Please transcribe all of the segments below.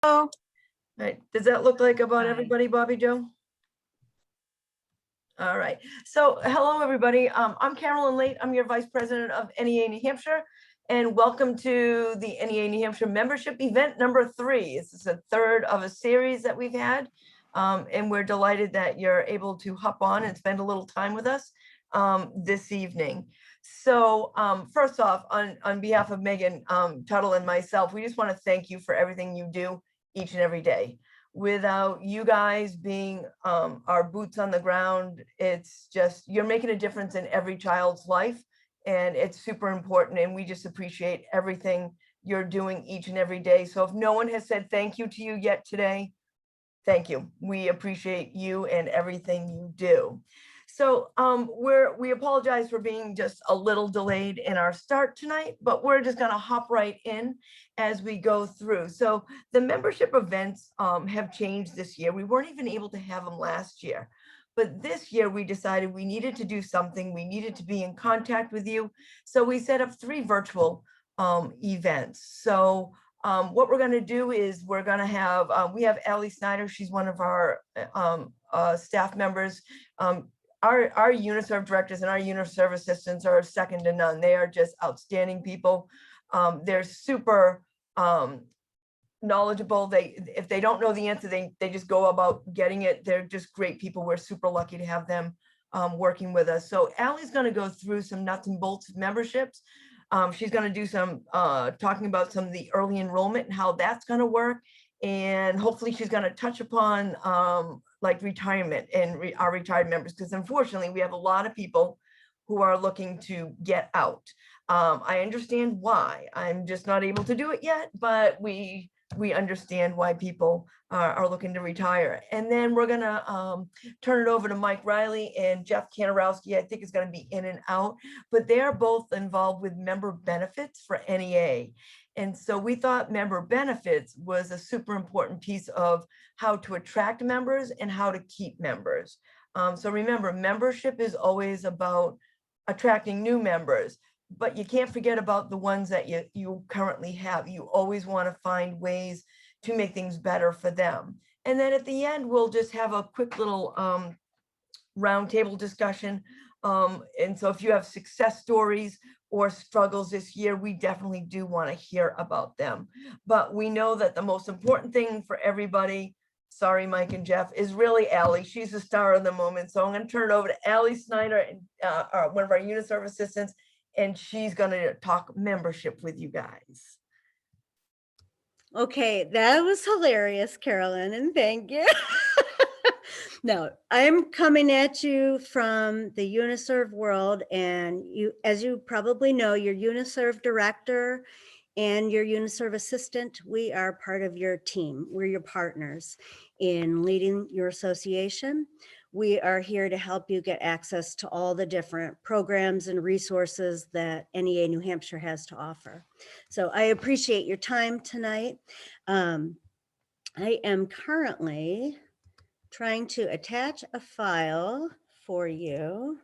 All right, does that look like about everybody, Bobby Joe? All right, so hello, everybody. I'm Carolyn Late. I'm your Vice President of NEA New Hampshire, and welcome to the NEA New Hampshire membership event number 3. This is the third of a series that we've had, and we're delighted that you're able to hop on and spend a little time with us this evening. So first off, on behalf of Megan Tuttle and myself, we just want to thank you for everything you do each and every day. Without you guys being our boots on the ground, it's just, you're making a difference in every child's life, and it's super important, and we just appreciate everything you're doing each and every day. So if no one has said thank you to you yet today, thank you. We appreciate you and everything you do. So we apologize for being just a little delayed in our start tonight, but we're just going to hop right in as we go through. So the membership events have changed this year. We weren't even able to have them last year, but this year we decided we needed to do something. We needed to be in contact with you. So we set up 3 virtual events. So what we're going to do is we're going to have, we have Allie Snyder. She's one of our staff members. Our UniServe directors and our UniServe assistants are second to none. They are just outstanding people. They're super knowledgeable. If they don't know the answer, they just go about getting it. They're just great people. We're super lucky to have them working with us. So Allie's going to go through some nuts and bolts of memberships. She's going to do some talking about some of the early enrollment and how that's going to work. And hopefully she's going to touch upon like retirement and our retired members, because unfortunately we have a lot of people who are looking to get out. I understand why. I'm just not able to do it yet, but we understand why people are looking to retire. And then we're going to turn it over to Mike Riley and Jeff Kanarowski. I think is going to be in and out, but they are both involved with member benefits for NEA. And so we thought member benefits was a super important piece of how to attract members and how to keep members. So remember, membership is always about attracting new members, but you can't forget about the ones that you currently have. You always want to find ways to make things better for them. And then at the end, we'll just have a quick little roundtable discussion. And so if you have success stories or struggles this year, we definitely do want to hear about them. But we know that the most important thing for everybody, sorry, Mike and Jeff, is really Allie. She's the star of the moment. So I'm going to turn it over to Allie Snyder, one of our UniServe assistants, and she's going to talk membership with you guys. Okay, that was hilarious, Carolyn, and thank you. No, I'm coming at you from the UniServe world, and you, as you probably know, your UniServe director and your UniServe assistant, we are part of your team. We're your partners in leading your association. We are here to help you get access to all the different programs and resources that NEA New Hampshire has to offer. So I appreciate your time tonight. I am currently trying to attach a file for you,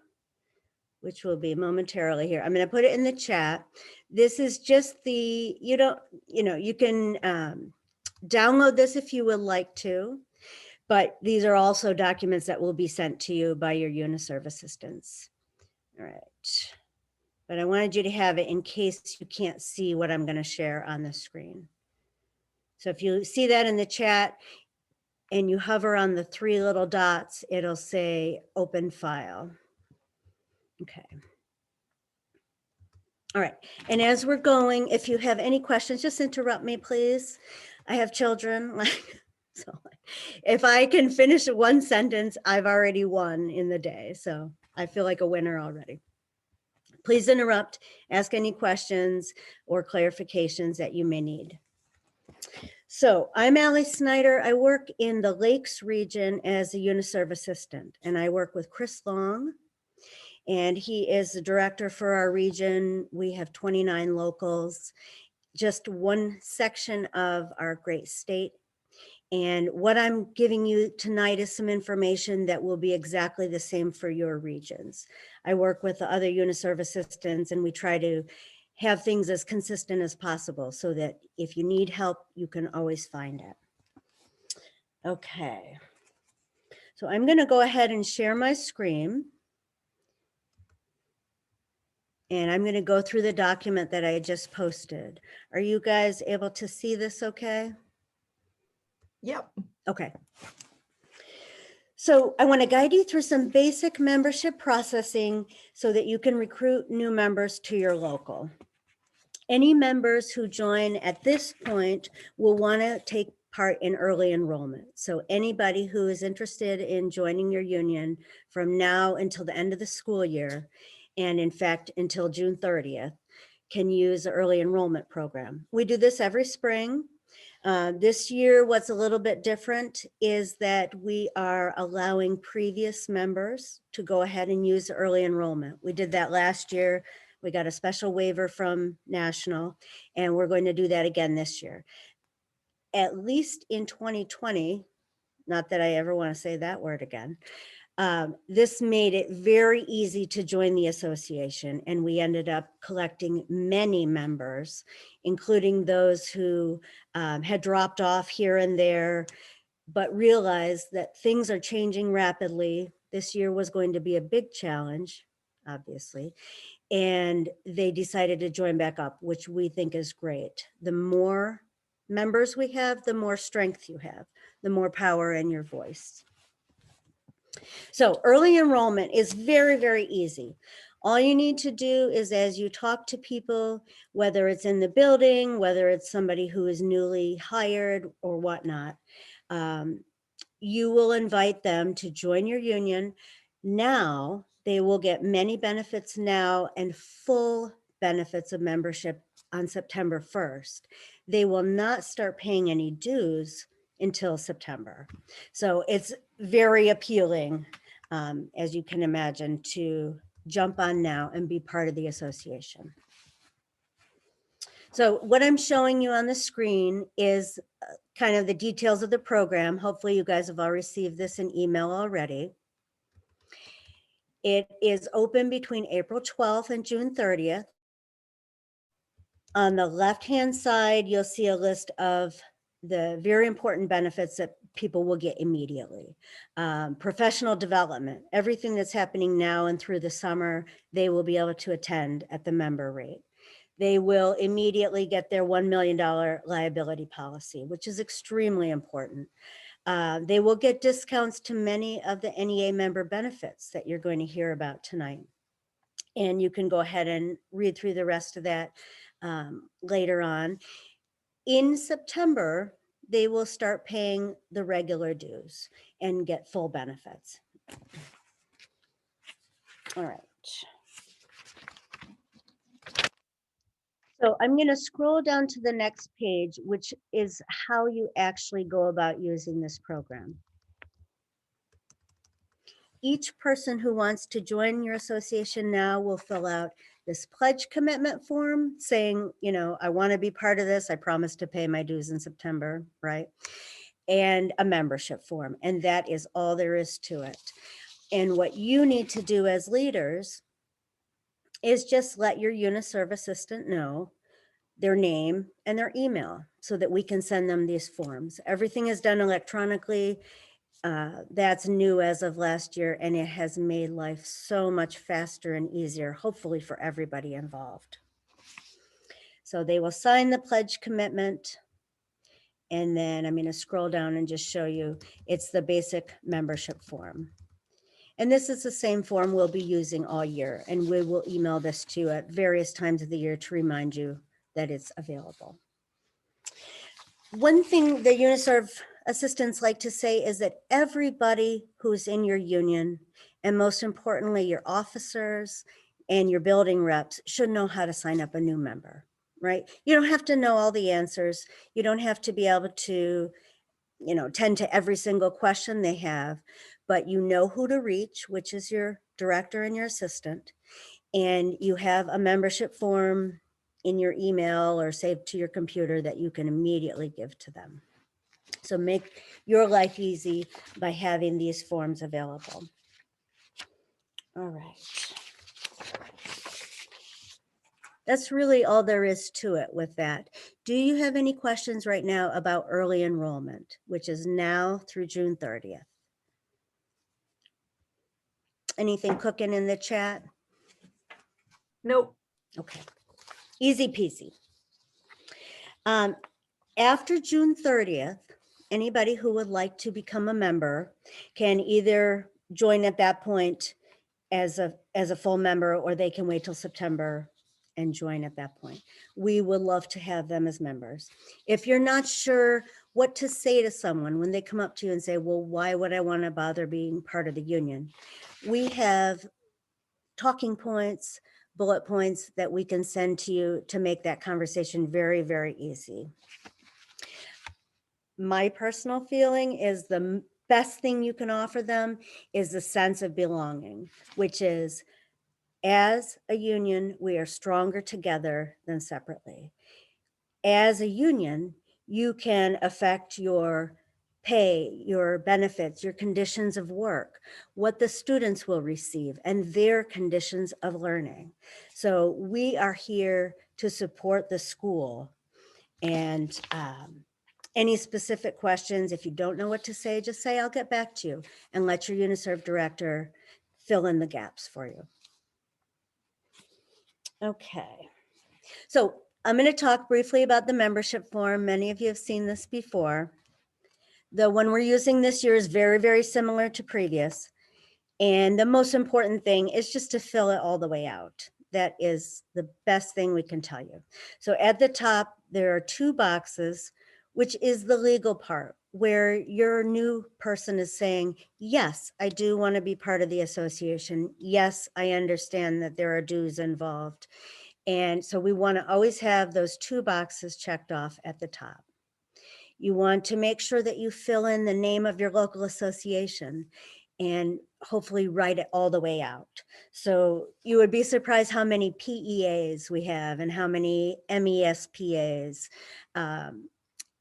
which will be momentarily here. I'm going to put it in the chat. This is just the, you can download this if you would like to, but these are also documents that will be sent to you by your UniServe assistants. All right. But I wanted you to have it in case you can't see what I'm going to share on the screen. So if you see that in the chat, and you hover on the 3 little dots, it'll say open file. Okay. All right. And as we're going, if you have any questions, just interrupt me, please. I have children. So if I can finish one sentence, I've already won in the day. So I feel like a winner already. Please interrupt, ask any questions or clarifications that you may need. So I'm Allie Snyder. I work in the Lakes region as a UniServe assistant, and I work with Chris Long, and he is the director for our region. We have 29 locals, just one section of our great state. And what I'm giving you tonight is some information that will be exactly the same for your regions. I work with the other UniServe assistants, and we try to have things as consistent as possible so that if you need help, you can always find it. Okay. So I'm going to go ahead and share my screen. And I'm going to go through the document that I just posted. Are you guys able to see this okay? Yep. Okay. So I want to guide you through some basic membership processing so that you can recruit new members to your local. Any members who join at this point will want to take part in early enrollment. So anybody who is interested in joining your union from now until the end of the school year, and in fact, until June 30th, can use the early enrollment program. We do this every spring. This year, what's a little bit different is that we are allowing previous members to go ahead and use early enrollment. We did that last year. We got a special waiver from National, and we're going to do that again this year. At least in 2020, not that I ever want to say that word again, this made it very easy to join the association, and we ended up collecting many members, including those who had dropped off here and there, but realized that things are changing rapidly. This year was going to be a big challenge, obviously, and they decided to join back up, which we think is great. The more members we have, the more strength you have, the more power in your voice. So early enrollment is very, very easy. All you need to do is, as you talk to people, whether it's in the building, whether it's somebody who is newly hired or whatnot, you will invite them to join your union. Now they will get many benefits now and full benefits of membership on September 1st. They will not start paying any dues until September. So it's very appealing, as you can imagine, to jump on now and be part of the association. So what I'm showing you on the screen is kind of the details of the program. Hopefully you guys have all received this in email already. It is open between April 12th and June 30th. On the left-hand side, you'll see a list of the very important benefits that people will get immediately. Professional development, everything that's happening now and through the summer, they will be able to attend at the member rate. They will immediately get their $1 million liability policy, which is extremely important. They will get discounts to many of the NEA member benefits that you're going to hear about tonight. And you can go ahead and read through the rest of that later on. In September, they will start paying the regular dues and get full benefits. All right. So I'm going to scroll down to the next page, which is how you actually go about using this program. Each person who wants to join your association now will fill out this pledge commitment form saying, you know, I want to be part of this. I promise to pay my dues in September, right? And a membership form. And that is all there is to it. And what you need to do as leaders is just let your UniServe assistant know their name and their email so that we can send them these forms. Everything is done electronically. That's new as of last year, and it has made life so much faster and easier, hopefully for everybody involved. So they will sign the pledge commitment, and then I'm going to scroll down and just show you it's the basic membership form. And this is the same form we'll be using all year, and we will email this to you at various times of the year to remind you that it's available. One thing the UniServe assistants like to say is that everybody who's in your union, and most importantly, your officers and your building reps, should know how to sign up a new member, right? You don't have to know all the answers. You don't have to be able to, you know, tend to every single question they have, but you know who to reach, which is your director and your assistant, and you have a membership form in your email or saved to your computer that you can immediately give to them. So make your life easy by having these forms available. All right. That's really all there is to it with that. Do you have any questions right now about early enrollment, which is now through June 30th? Anything cooking in the chat? Nope. Okay, easy peasy. After June 30th, anybody who would like to become a member can either join at that point as a full member, or they can wait till September and join at that point. We would love to have them as members. If you're not sure what to say to someone when they come up to you and say, well, why would I want to bother being part of the union? We have talking points, bullet points that we can send to you to make that conversation very, very easy. My personal feeling is the best thing you can offer them is the sense of belonging, which is, as a union, we are stronger together than separately. As a union, you can affect your pay, your benefits, your conditions of work, what the students will receive, and their conditions of learning. So we are here to support the school. And any specific questions, if you don't know what to say, just say, I'll get back to you, and let your UNISERV director fill in the gaps for you. Okay, so I'm going to talk briefly about the membership form. Many of you have seen this before. The one we're using this year is very, very similar to previous. And the most important thing is just to fill it all the way out. That is the best thing we can tell you. So at the top, there are 2 boxes, which is the legal part, where your new person is saying, yes, I do want to be part of the association. Yes, I understand that there are dues involved. And so we want to always have those 2 boxes checked off at the top. You want to make sure that you fill in the name of your local association and hopefully write it all the way out. So you would be surprised how many PEAs we have and how many MESPAs.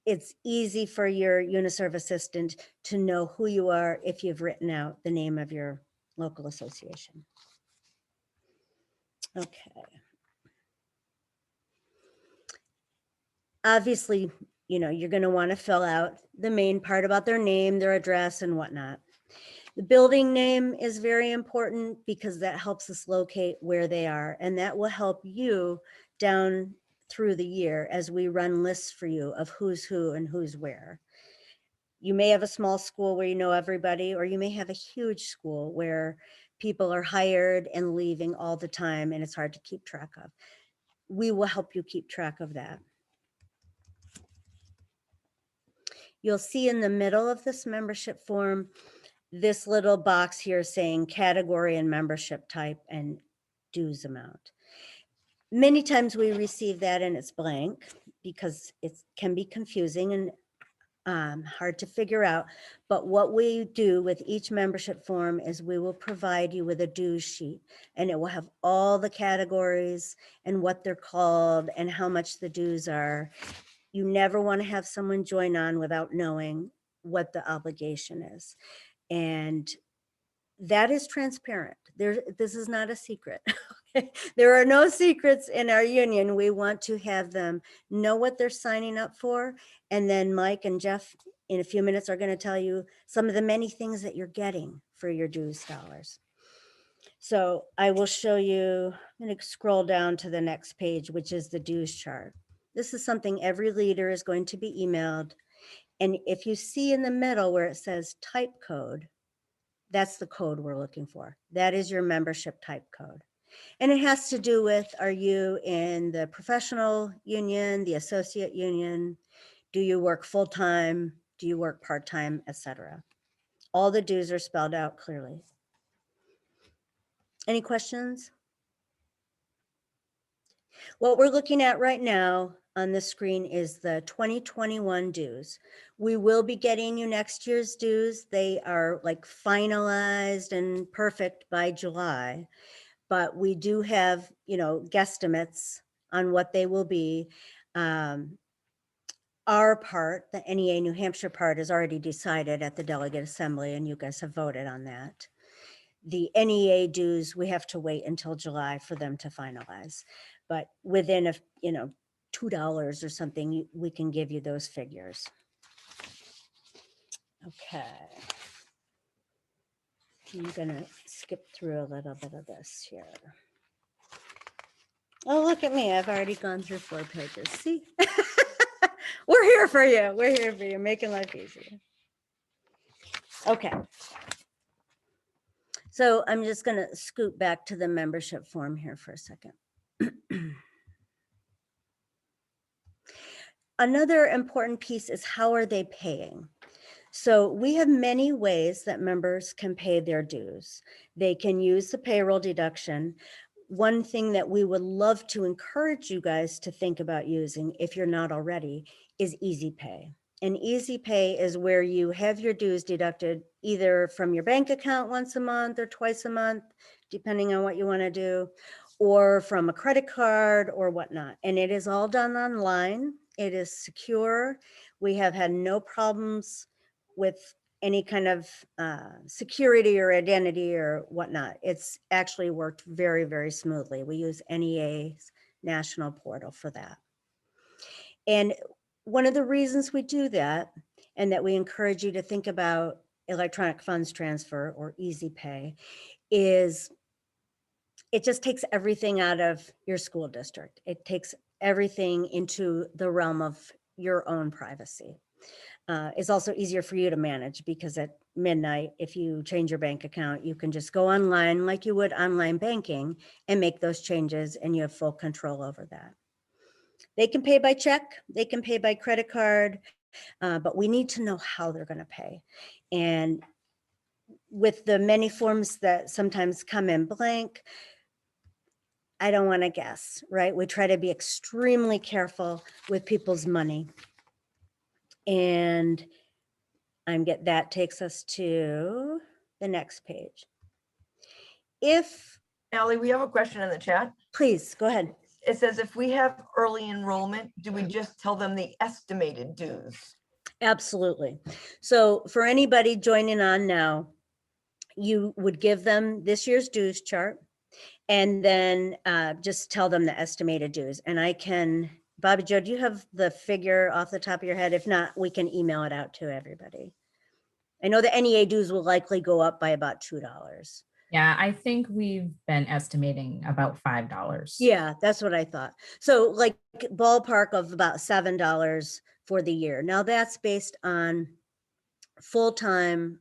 It's easy for your UNISERV assistant to know who you are if you've written out the name of your local association. Okay. Obviously, you know, you're going to want to fill out the main part about their name, their address, and whatnot. The building name is very important because that helps us locate where they are, and that will help you down through the year as we run lists for you of who's who and who's where. You may have a small school where you know everybody, or you may have a huge school where people are hired and leaving all the time and it's hard to keep track of. We will help you keep track of that. You'll see in the middle of this membership form, this little box here saying category and membership type and dues amount. Many times we receive that and it's blank because it can be confusing and hard to figure out. But what we do with each membership form is we will provide you with a dues sheet, and it will have all the categories and what they're called and how much the dues are. You never want to have someone join on without knowing what the obligation is. And that is transparent. This is not a secret. There are no secrets in our union. We want to have them know what they're signing up for. And then Mike and Jeff in a few minutes are going to tell you some of the many things that you're getting for your dues dollars. So I will show you, I'm going to scroll down to the next page, which is the dues chart. This is something every leader is going to be emailed. And if you see in the middle where it says type code, that's the code we're looking for. That is your membership type code. And it has to do with, are you in the professional union, the associate union? Do you work full-time? Do you work part-time, etc.? All the dues are spelled out clearly. Any questions? What we're looking at right now on the screen is the 2021 dues. We will be getting you next year's dues. They are like finalized and perfect by July, but we do have, you know, guesstimates on what they will be. Our part, the NEA New Hampshire part, is already decided at the delegate assembly, and you guys have voted on that. The NEA dues, we have to wait until July for them to finalize. but within a, $2 or something, we can give you those figures. Okay. I'm gonna skip through a little bit of this here. Oh, look at me. I've already gone through 4 pages. See? We're here for you. We're here for you, making life easier. Okay. So I'm just going to scoot back to the membership form here for a second. Another important piece is, how are they paying? So we have many ways that members can pay their dues. They can use the payroll deduction. One thing that we would love to encourage you guys to think about using, if you're not already, is Easy Pay. And Easy Pay is where you have your dues deducted either from your bank account once a month or twice a month, depending on what you want to do, or from a credit card or whatnot. And it is all done online. It is secure. We have had no problems with any kind of security or identity or whatnot. It's actually worked very, very smoothly. We use NEA's national portal for that. And one of the reasons we do that, and that we encourage you to think about electronic funds transfer or Easy Pay, is it just takes everything out of your school district. It takes everything into the realm of your own privacy. It's also easier for you to manage, because at midnight, if you change your bank account, you can just go online like you would online banking and make those changes, and you have full control over that. They can pay by check, they can pay by credit card, but we need to know how they're going to pay. And with the many forms that sometimes come in blank, I don't want to guess, right? We try to be extremely careful with people's money. And that takes us to the next page. Ally, we have a question in the chat. Please, go ahead. It says, if we have early enrollment, do we just tell them the estimated dues? Absolutely. So for anybody joining on now, you would give them this year's dues chart, and then just tell them the estimated dues. And I can, Bobby Joe, do you have the figure off the top of your head? If not, we can email it out to everybody. I know the NEA dues will likely go up by about $2. Yeah, I think we've been estimating about $5. Yeah, that's what I thought. So like ballpark of about $7 for the year. Now that's based on full-time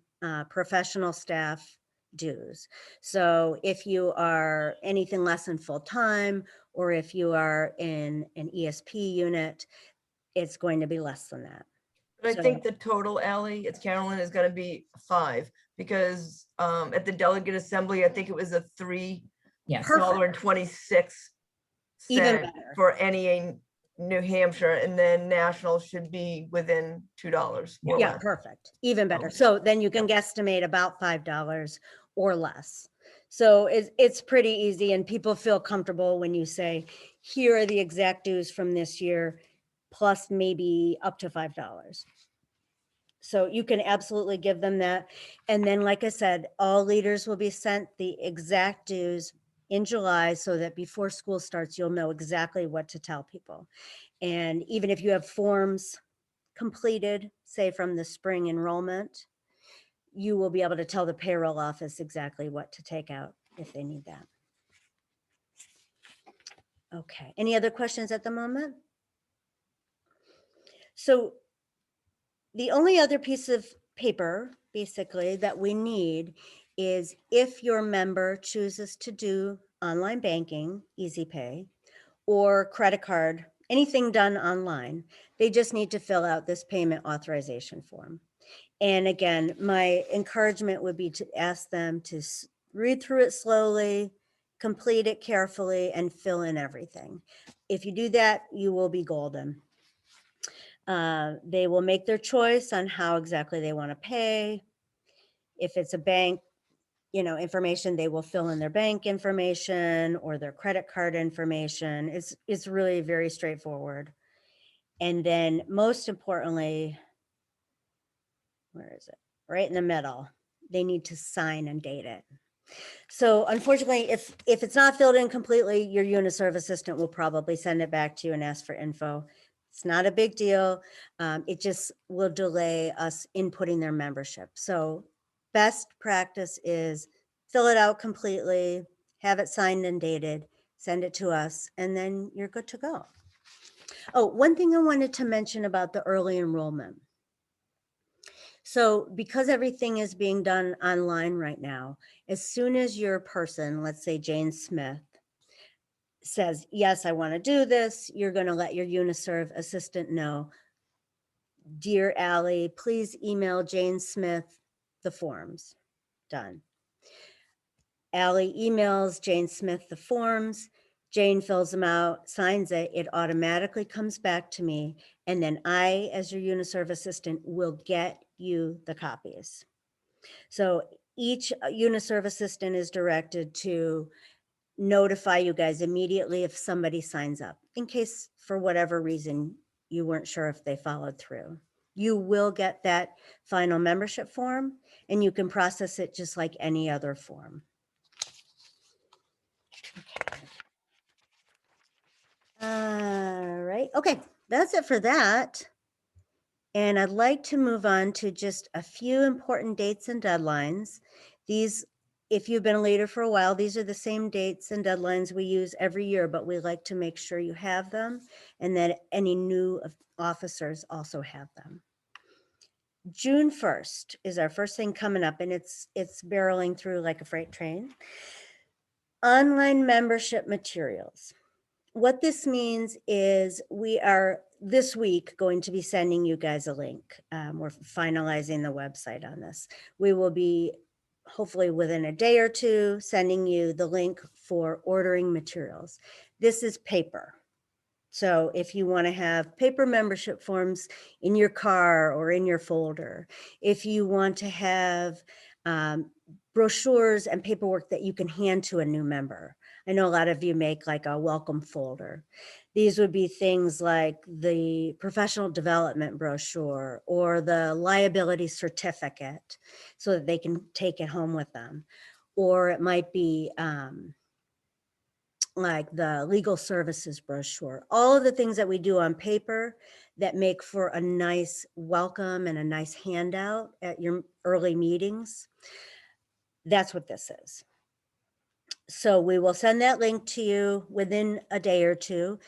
professional staff dues. So if you are anything less than full-time, or if you are in an ESP unit, it's going to be less than that. But I think the total, Ally, it's Carolyn, is going to be 5, because at the delegate assembly, I think it was a $3.26 Even better. for NEA New Hampshire, and then national should be within $2 or Yeah, less. perfect. Even better. So then you can guesstimate about $5 or less. So it's pretty easy, and people feel comfortable when you say, here are the exact dues from this year, plus maybe up to $5. So you can absolutely give them that. And then, like I said, all leaders will be sent the exact dues in July, so that before school starts, you'll know exactly what to tell people. And even if you have forms completed, say from the spring enrollment, you will be able to tell the payroll office exactly what to take out if they need that. Okay, any other questions at the moment? So the only other piece of paper basically that we need is, if your member chooses to do online banking, Easy Pay, or credit card, anything done online, they just need to fill out this payment authorization form. And again, my encouragement would be to ask them to read through it slowly, complete it carefully, and fill in everything. If you do that, you will be golden. They will make their choice on how exactly they want to pay. If it's a bank, information, they will fill in their bank information or their credit card information. It's really very straightforward. And then most importantly, where is it? Right in the middle, they need to sign and date it. So unfortunately, if it's not filled in completely, your Uniserv assistant will probably send it back to you and ask for info. It's not a big deal. It just will delay us inputting their membership. So best practice is fill it out completely, have it signed and dated, send it to us, and then you're good to go. Oh, one thing I wanted to mention about the early enrollment. So because everything is being done online right now, as soon as your person, let's say Jane Smith, says, yes, I want to do this, you're going to let your Uniserv assistant know, dear Ally, please email Jane Smith the forms. Done. Ally emails Jane Smith the forms. Jane fills them out, signs it, it automatically comes back to me. And then I, as your Uniserv assistant, will get you the copies. So each Uniserv assistant is directed to notify you guys immediately if somebody signs up, in case for whatever reason you weren't sure if they followed through. You will get that final membership form and you can process it just like any other form. All right, okay, that's it for that. And I'd like to move on to just a few important dates and deadlines. These, if you've been a leader for a while, these are the same dates and deadlines we use every year, but we like to make sure you have them and that any new officers also have them. June 1st is our first thing coming up, and it's barreling through like a freight train. Online membership materials. What this means is we are this week going to be sending you guys a link. We're finalizing the website on this. We will be hopefully within a day or two sending you the link for ordering materials. This is paper. So if you want to have paper membership forms in your car or in your folder, if you want to have brochures and paperwork that you can hand to a new member. I know a lot of you make like a welcome folder. These would be things like the professional development brochure or the liability certificate so that they can take it home with them. Or it might be like the legal services brochure, all of the things that we do on paper that make for a nice welcome and a nice handout at your early meetings. That's what this is. So we will send that link to you within a day or two,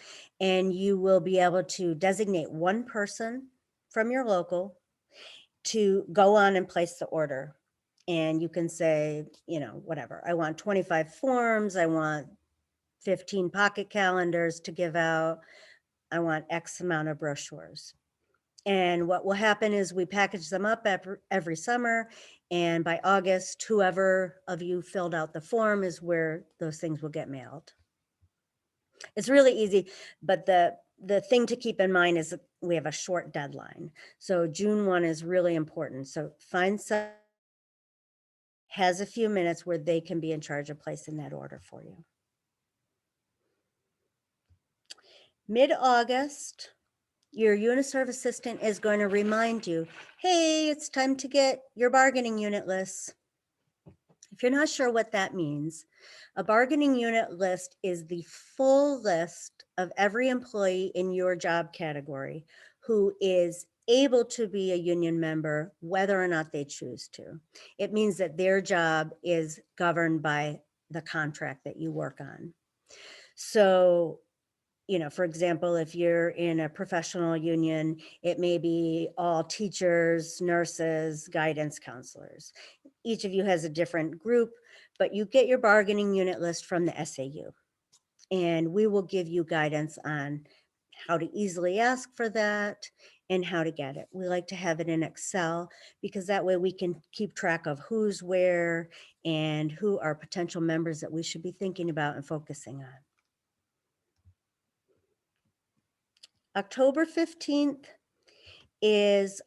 and you will be able to designate one person from your local to go on and place the order. And you can say, you know, whatever, I want 25 forms, I want 15 pocket calendars to give out, I want X amount of brochures. And what will happen is we package them up every summer. And by August, whoever of you filled out the form is where those things will get mailed. It's really easy, but the thing to keep in mind is we have a short deadline. So June 1 is really important. So find someone has a few minutes where they can be in charge of placing that order for you. Mid-August, your Uniserv assistant is going to remind you, hey, it's time to get your bargaining unit lists. If you're not sure what that means, a bargaining unit list is the full list of every employee in your job category who is able to be a union member, whether or not they choose to. It means that their job is governed by the contract that you work on. So, you know, for example, if you're in a professional union, it may be all teachers, nurses, guidance counselors. Each of you has a different group, but you get your bargaining unit list from the SAU. And we will give you guidance on how to easily ask for that and how to get it. We like to have it in Excel because that way we can keep track of who's where and who are potential members that we should be thinking about and focusing on. October 15th is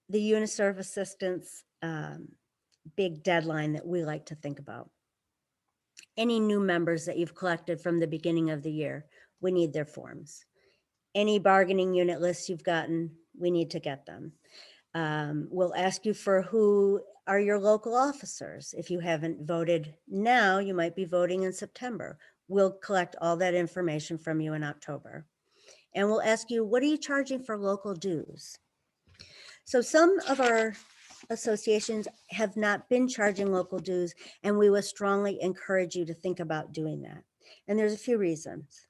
the Uniserv assistance big deadline that we like to think about. Any new members that you've collected from the beginning of the year, we need their forms. Any bargaining unit lists you've gotten, we need to get them. We'll ask you for who are your local officers. If you haven't voted now, you might be voting in September. We'll collect all that information from you in October. And we'll ask you, what are you charging for local dues? So some of our associations have not been charging local dues, and we would strongly encourage you to think about doing that. And there's a few reasons.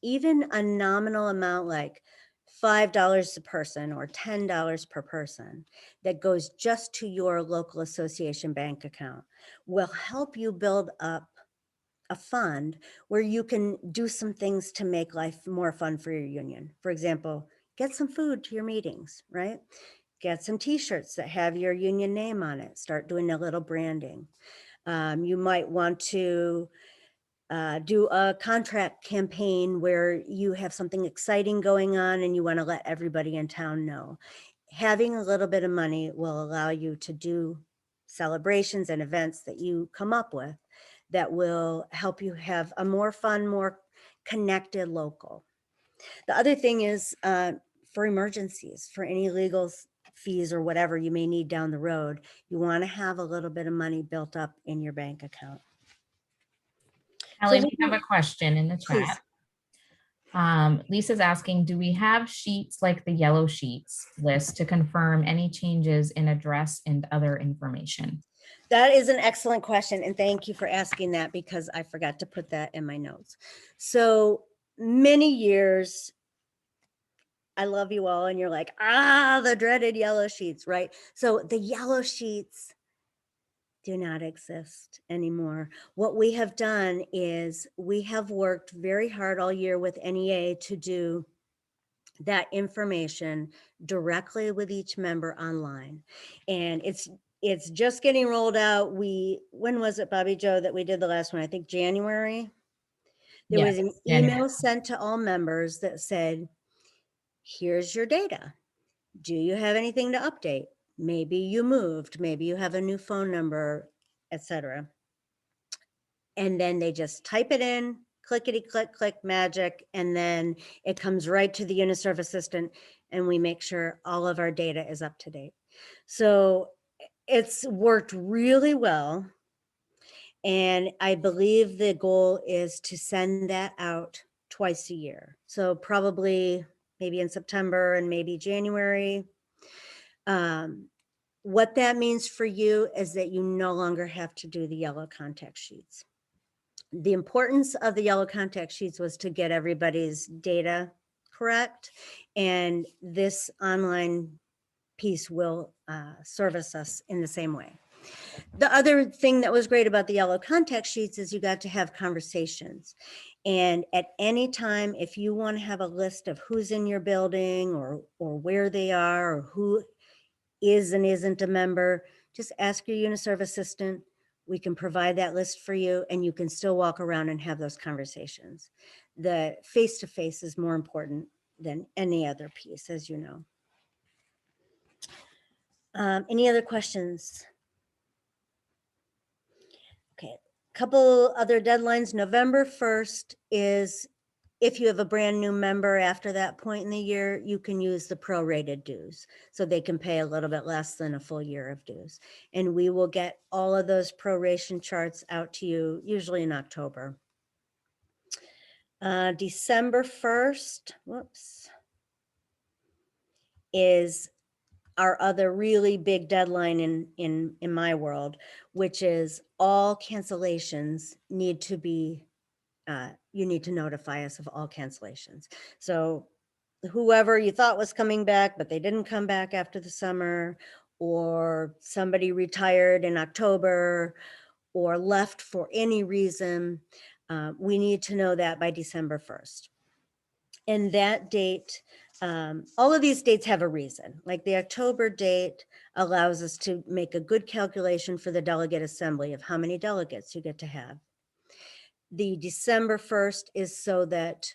Even a nominal amount like $5 a person or $10 per person that goes just to your local association bank account will help you build up a fund where you can do some things to make life more fun for your union. For example, get some food to your meetings, right? Get some t-shirts that have your union name on it. Start doing a little branding. You might want to do a contract campaign where you have something exciting going on and you want to let everybody in town know. Having a little bit of money will allow you to do celebrations and events that you come up with that will help you have a more fun, more connected local. The other thing is for emergencies, for any legal fees or whatever you may need down the road, you want to have a little bit of money built up in your bank account. Ellie, we have a question in the Please. chat. Lisa's asking, do we have sheets like the yellow sheets list to confirm any changes in address and other information? That is an excellent question. And thank you for asking that because I forgot to put that in my notes. So many years, I love you all. And you're like, the dreaded yellow sheets, right? So the yellow sheets do not exist anymore. What we have done is we have worked very hard all year with NEA to do that information directly with each member online. And it's just getting rolled out. When was it, Bobby Joe, that we did the last one? I think January. There was an email sent to all members that said, here's your data. Do you have anything to update? Maybe you moved, maybe you have a new phone number, etc. And then they just type it in, clickety click, click magic, and then it comes right to the Uniserv assistant and we make sure all of our data is up to date. So it's worked really well. And I believe the goal is to send that out twice a year. So probably maybe in September and maybe January. What that means for you is that you no longer have to do the yellow contact sheets. The importance of the yellow contact sheets was to get everybody's data correct. And this online piece will service us in the same way. The other thing that was great about the yellow contact sheets is you got to have conversations. And at any time, if you want to have a list of who's in your building or where they are or who is and isn't a member, just ask your Uniserv assistant. We can provide that list for you and you can still walk around and have those conversations. The face-to-face is more important than any other piece, as you know. Any other questions? Okay, couple other deadlines. November 1st is if you have a brand new member after that point in the year, you can use the prorated dues. So they can pay a little bit less than a full year of dues. And we will get all of those proration charts out to you, usually in October. December 1st, is our other really big deadline in my world, which is all cancellations need to be, you need to notify us of all cancellations. So whoever you thought was coming back, but they didn't come back after the summer, or somebody retired in October or left for any reason, we need to know that by December 1st. And that date, all of these dates have a reason. Like the October date allows us to make a good calculation for the delegate assembly of how many delegates you get to have. The December 1st is so that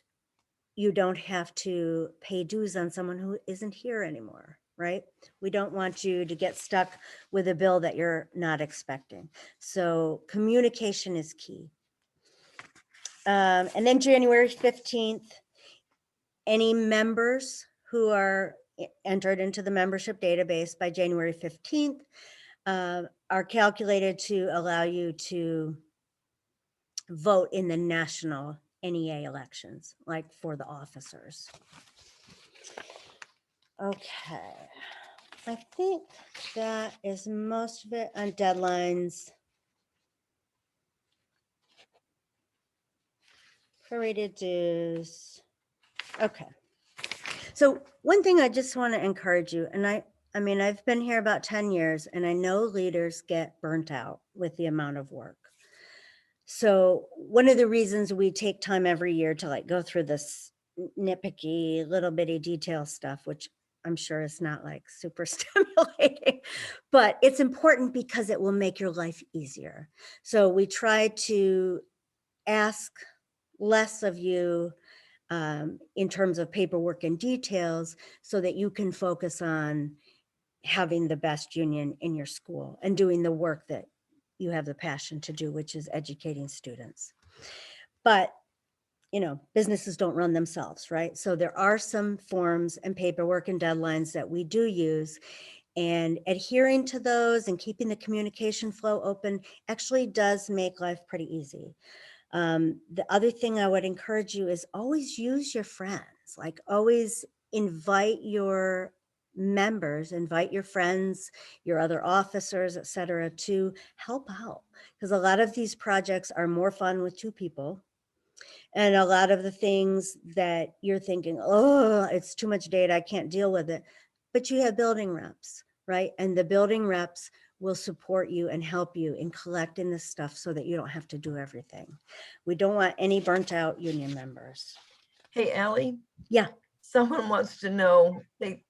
you don't have to pay dues on someone who isn't here anymore, right? We don't want you to get stuck with a bill that you're not expecting. So communication is key. And then January 15th, any members who are entered into the membership database by January 15th are calculated to allow you to vote in the national NEA elections, like for the officers. Okay, I think that is most of it on deadlines. Prorated dues. Okay. So one thing I just want to encourage you, and I mean, I've been here about 10 years and I know leaders get burnt out with the amount of work. So one of the reasons we take time every year to like go through this nitpicky little bitty detail stuff, which I'm sure is not like super stimulating, but it's important because it will make your life easier. So we try to ask less of you in terms of paperwork and details so that you can focus on having the best union in your school and doing the work that you have the passion to do, which is educating students. But, you know, businesses don't run themselves, right? So there are some forms and paperwork and deadlines that we do use, and adhering to those and keeping the communication flow open actually does make life pretty easy. The other thing I would encourage you is always use your friends, like always invite your members, invite your friends, your other officers, et cetera, to help out. Because a lot of these projects are more fun with two people. And a lot of the things that you're thinking, oh, it's too much data, I can't deal with it. But you have building reps, right? And the building reps will support you and help you in collecting this stuff so that you don't have to do everything. We don't want any burnt out union members. Hey, Ally, Yeah, someone wants to know, they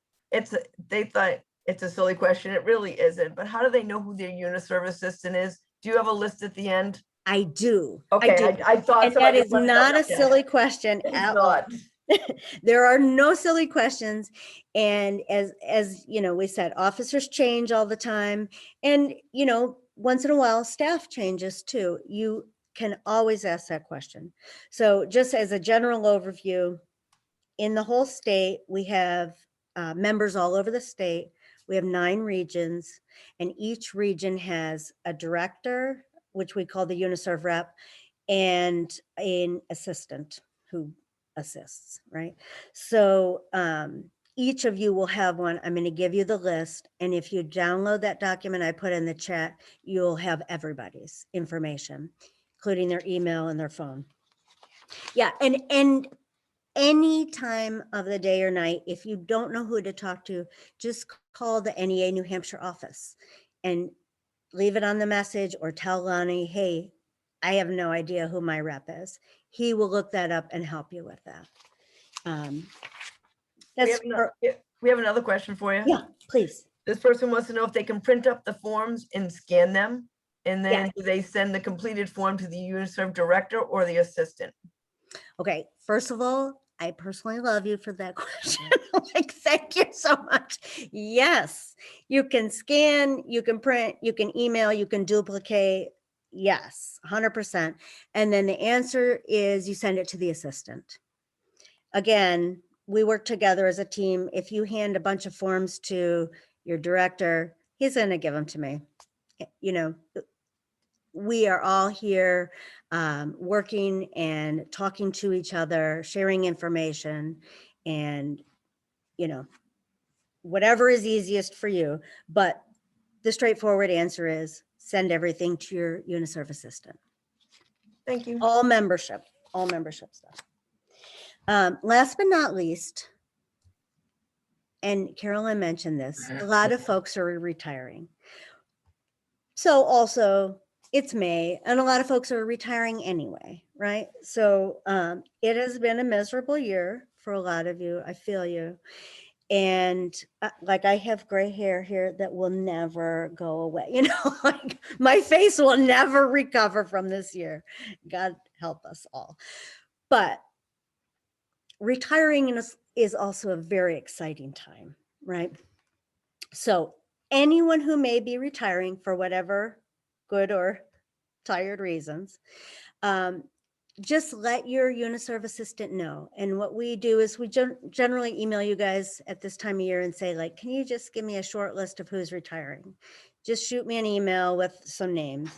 thought it's a silly question. It really isn't, but how do they know who their UniServe assistant is? Do you have a list at the end? I do. I Okay, do. I thought And that somebody is wanted to not know a that. silly question It's at all. not. There are no silly questions. And as you know, we said, officers change all the time. And, you know, once in a while, staff changes too. You can always ask that question. So just as a general overview, in the whole state, we have members all over the state. We have 9 regions, and each region has a director, which we call the UniServe rep, and an assistant who assists, right? So each of you will have one. I'm going to give you the list. And if you download that document I put in the chat, you'll have everybody's information, including their email and their phone. Yeah, and any time of the day or night, if you don't know who to talk to, just call the NEA New Hampshire office and leave it on the message or tell Lonnie, hey, I have no idea who my rep is. He will look that up and help you with that. We have another question for you. Yeah, please. This person wants to know if they can print up the forms and scan them, and then do they send the completed form to the UniServe director or the assistant? Okay, first of all, I personally love you for that question. Like, thank you so much. Yes, you can scan, you can print, you can email, you can duplicate. Yes, 100%. And then the answer is you send it to the assistant. Again, we work together as a team. If you hand a bunch of forms to your director, he's going to give them to me. You know, we are all here working and talking to each other, sharing information, and, you know, whatever is easiest for you. But the straightforward answer is send everything to your UniServe assistant. Thank you. All membership stuff. Last but not least, and Carolyn mentioned this, a lot of folks are retiring. So also it's May and a lot of folks are retiring anyway, right? So it has been a miserable year for a lot of you. I feel you. And like I have gray hair here that will never go away. You know, like my face will never recover from this year. God help us all. But retiring is also a very exciting time, right? So anyone who may be retiring for whatever good or tired reasons, just let your UniServe assistant know. And what we do is we generally email you guys at this time of year and say, like, can you just give me a short list of who's retiring? Just shoot me an email with some names.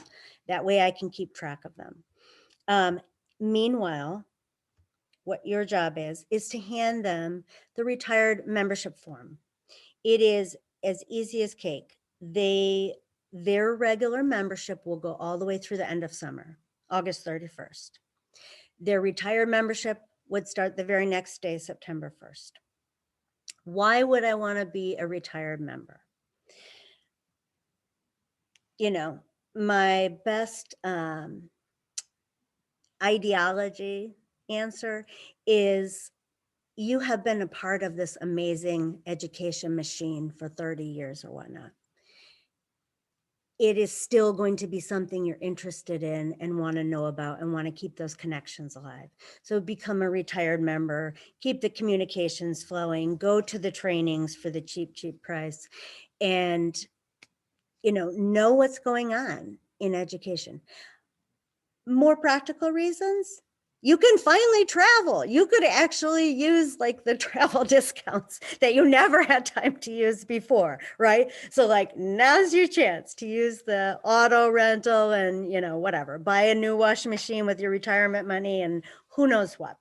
That way I can keep track of them. Meanwhile, what your job is to hand them the retired membership form. It is as easy as cake. Their regular membership will go all the way through the end of summer, August 31st. Their retired membership would start the very next day, September 1st. Why would I want to be a retired member? You know, my best ideology answer is you have been a part of this amazing education machine for 30 years or whatnot. It is still going to be something you're interested in and want to know about and want to keep those connections alive. So become a retired member, keep the communications flowing, go to the trainings for the cheap, cheap price, and know what's going on in education. More practical reasons, you can finally travel. You could actually use like the travel discounts that you never had time to use before, right? So like now's your chance to use the auto rental and whatever, buy a new washing machine with your retirement money and who knows what.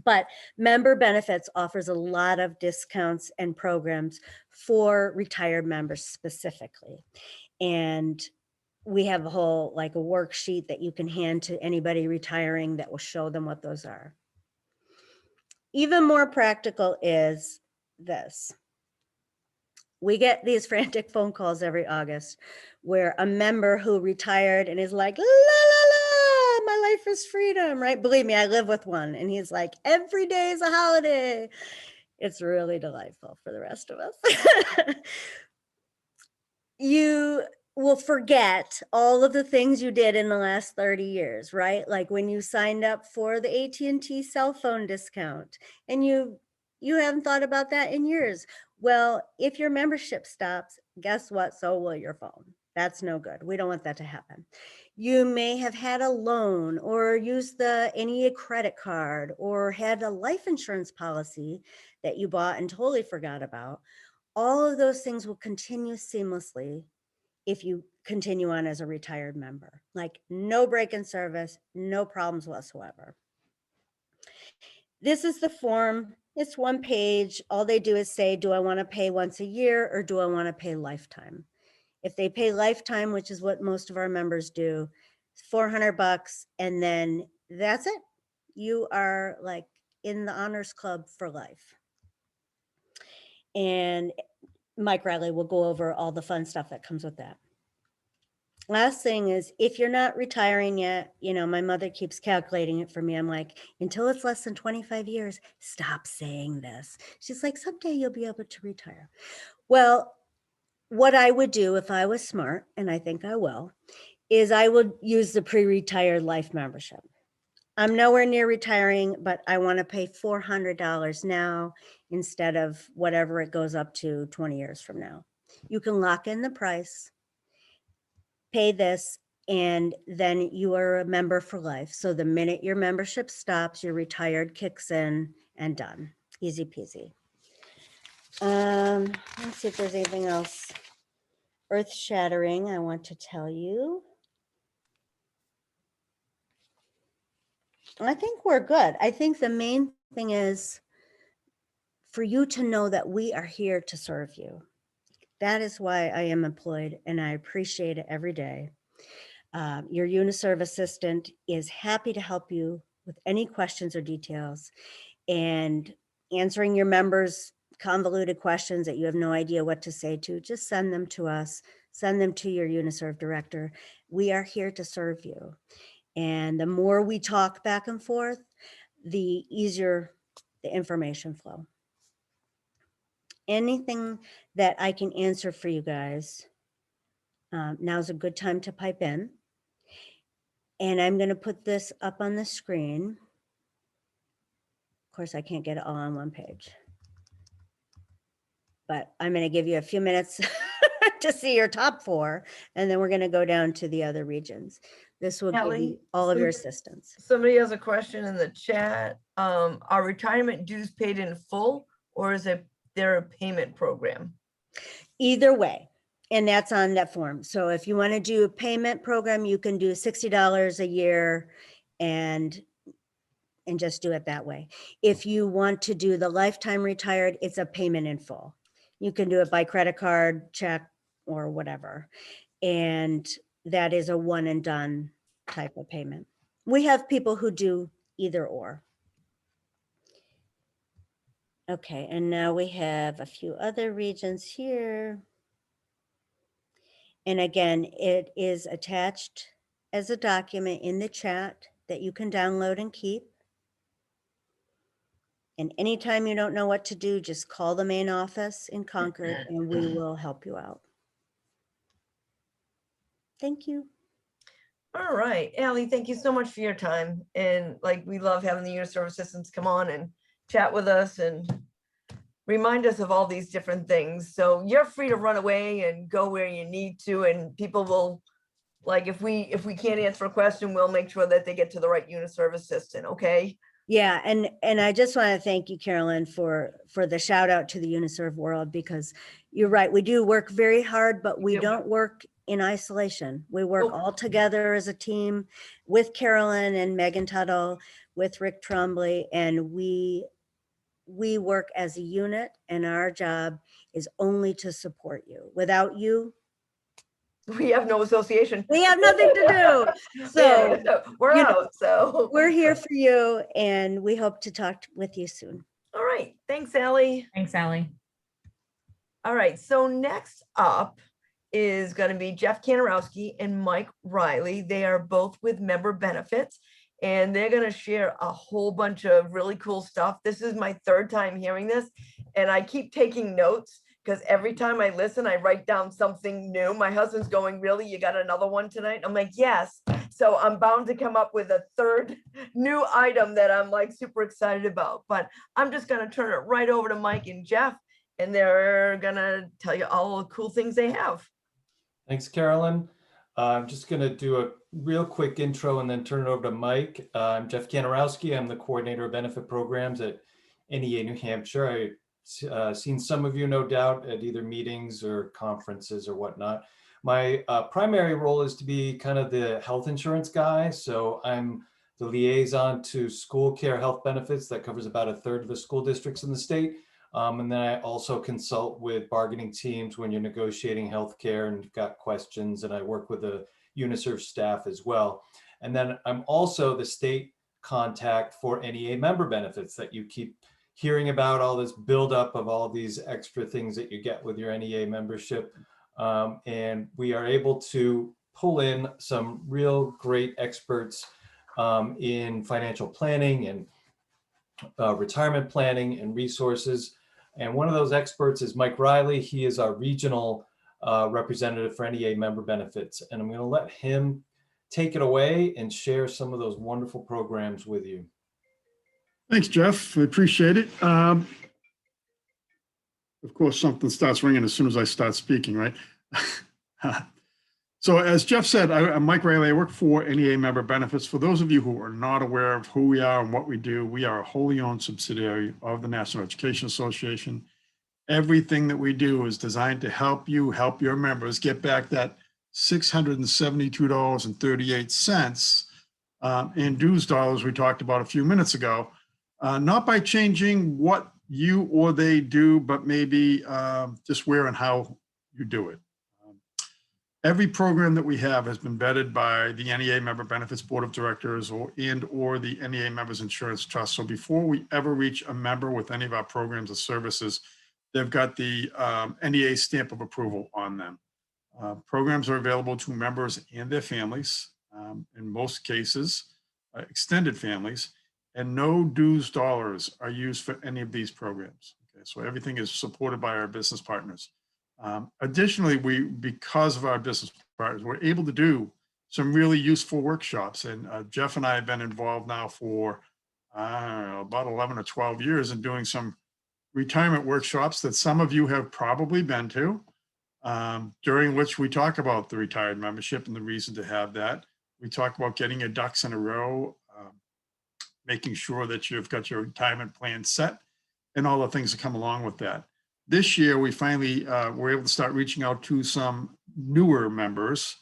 But member benefits offers a lot of discounts and programs for retired members specifically. And we have a whole like a worksheet that you can hand to anybody retiring that will show them what those are. Even more practical is this. We get these frantic phone calls every August where a member who retired and is like, la, la, la, my life is freedom, right? Believe me, I live with one. And he's like, every day is a holiday. It's really delightful for the rest of us. You will forget all of the things you did in the last 30 years, right? Like when you signed up for the AT&T cell phone discount and you haven't thought about that in years. Well, if your membership stops, guess what? So will your phone. That's no good. We don't want that to happen. You may have had a loan or used the NEA credit card or had a life insurance policy that you bought and totally forgot about. All of those things will continue seamlessly if you continue on as a retired member. Like no break in service, no problems whatsoever. This is the form. It's one page. All they do is say, do I want to pay once a year or do I want to pay lifetime? If they pay lifetime, which is what most of our members do, $400, and then that's it. You are like in the honors club for life. And Mike Riley will go over all the fun stuff that comes with that. Last thing is, if you're not retiring yet, my mother keeps calculating it for me. I'm like, until it's less than 25 years, stop saying this. She's like, someday you'll be able to retire. Well, what I would do if I was smart, and I think I will, is I would use the pre-retired life membership. I'm nowhere near retiring, but I want to pay $400 now instead of whatever it goes up to 20 years from now. You can lock in the price, pay this, and then you are a member for life. So the minute your membership stops, your retired kicks in and done. Easy peasy. Let's see if there's anything else earth-shattering I want to tell you. I think we're good. I think the main thing is for you to know that we are here to serve you. That is why I am employed, and I appreciate it every day. Your UniServe assistant is happy to help you with any questions or details, and answering your members' convoluted questions that you have no idea what to say to, just send them to us, send them to your UniServe director. We are here to serve you. And the more we talk back and forth, the easier the information flow. Anything that I can answer for you guys, now's a good time to pipe in. And I'm going to put this up on the screen. Of course, I can't get it all on one page, but I'm going to give you a few minutes to see your top 4, and then we're going to go down to the other regions. This will give Ellie, you all of your assistance. Somebody has a question in the chat. Are retirement dues paid in full, or is there a payment program? Either way, and that's on that form. So if you want to do a payment program, you can do $60 a year and just do it that way. If you want to do the lifetime retired, it's a payment in full. You can do it by credit card, check, or whatever. And that is a one and done type of payment. We have people who do either or. Okay, and now we have a few other regions here. And again, it is attached as a document in the chat that you can download and keep. And anytime you don't know what to do, just call the main office in Concord and we will help you out. Thank you. All right, Allie, thank you so much for your time. And like, we love having the Unit Service Systems come on and chat with us and remind us of all these different things. So you're free to run away and go where you need to, and people will, like, if we can't answer a question, we'll make sure that they get to the right Unit Service Assistant, okay? Yeah, and I just want to thank you, Carolyn, for the shout out to the UniServe world, because you're right, we do work very hard, but we Yeah. don't work in isolation. We work Nope. all together as a team with Carolyn and Megan Tuttle, with Rick Trombley, and we work as a unit, and our job is only to support you. Without you, We have no association. we have nothing to do. So Yeah, we're you know, out, so. we're here for you, and we hope to talk with you soon. All right, thanks, Allie. Thanks, Allie. All right, so next up is going to be Jeff Kanarowski and Mike Riley. They are both with Member Benefits, and they're going to share a whole bunch of really cool stuff. This is my third time hearing this, and I keep taking notes because every time I listen, I write down something new. My husband's going, really, you got another one tonight? I'm like, yes. So I'm bound to come up with a third new item that I'm like super excited about. But I'm just going to turn it right over to Mike and Jeff, and they're going to tell you all the cool things they have. Thanks, Carolyn. I'm just going to do a real quick intro and then turn it over to Mike. I'm Jeff Kanarowski. I'm the coordinator of benefit programs at NEA New Hampshire. I've seen some of you, no doubt, at either meetings or conferences or whatnot. My primary role is to be kind of the health insurance guy. So I'm the liaison to school care health benefits that covers about a third of the school districts in the state. And then I also consult with bargaining teams when you're negotiating healthcare and you've got questions, and I work with the UniServe staff as well. And then I'm also the state contact for NEA member benefits that you keep hearing about, all this buildup of all these extra things that you get with your NEA membership. And we are able to pull in some real great experts in financial planning and retirement planning and resources. And one of those experts is Mike Riley. He is our regional representative for NEA member benefits. And I'm going to let him take it away and share some of those wonderful programs with you. Thanks, Jeff. I appreciate it. Of course, something starts ringing as soon as I start speaking, right? So as Jeff said, I'm Mike Riley. I work for NEA Member Benefits. For those of you who are not aware of who we are and what we do, we are a wholly owned subsidiary of the National Education Association. Everything that we do is designed to help you, help your members get back that $672.38 in dues dollars we talked about a few minutes ago. Not by changing what you or they do, but maybe just where and how you do it. Every program that we have has been vetted by the NEA Member Benefits Board of Directors or the NEA Members Insurance Trust. So before we ever reach a member with any of our programs or services, they've got the NEA stamp of approval on them. Programs are available to members and their families, in most cases, extended families, and no dues dollars are used for any of these programs. Okay, so everything is supported by our business partners. Additionally, because of our business partners, we're able to do some really useful workshops. And Jeff and I have been involved now for about 11 or 12 years in doing some retirement workshops that some of you have probably been to, during which we talk about the retired membership and the reason to have that. We talk about getting your ducks in a row, making sure that you've got your retirement plan set and all the things that come along with that. This year, we finally were able to start reaching out to some newer members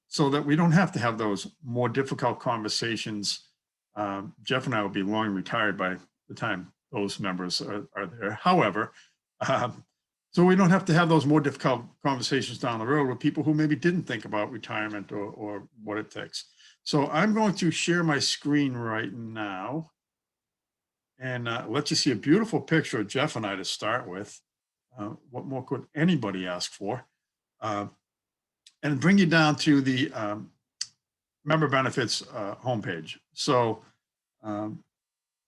so that we don't have to have those more difficult conversations. Jeff and I will be long retired by the time those members are there. However, so we don't have to have those more difficult conversations down the road with people who maybe didn't think about retirement or what it takes. So I'm going to share my screen right now and let you see a beautiful picture of Jeff and I to start with. What more could anybody ask for? And bring you down to the member benefits homepage. So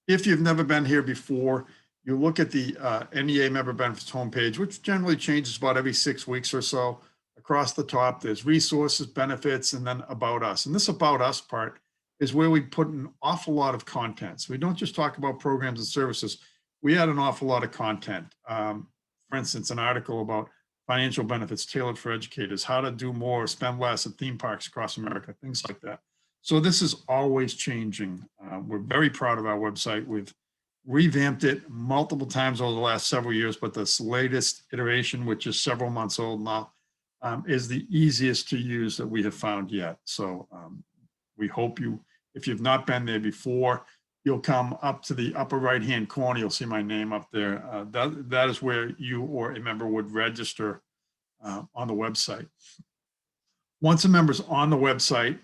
if you've never been here before, you look at the NEA member benefits homepage, which generally changes about every 6 weeks or so. Across the top, there's resources, benefits, and then about us. And this about us part is where we put an awful lot of content. So we don't just talk about programs and services. We add an awful lot of content. For instance, an article about financial benefits tailored for educators, how to do more, spend less at theme parks across America, things like that. So this is always changing. We're very proud of our website. We've revamped it multiple times over the last several years, but this latest iteration, which is several months old now, is the easiest to use that we have found yet. So we hope you, if you've not been there before, you'll come up to the upper right-hand corner. You'll see my name up there. That is where you or a member would register on the website. Once a member's on the website,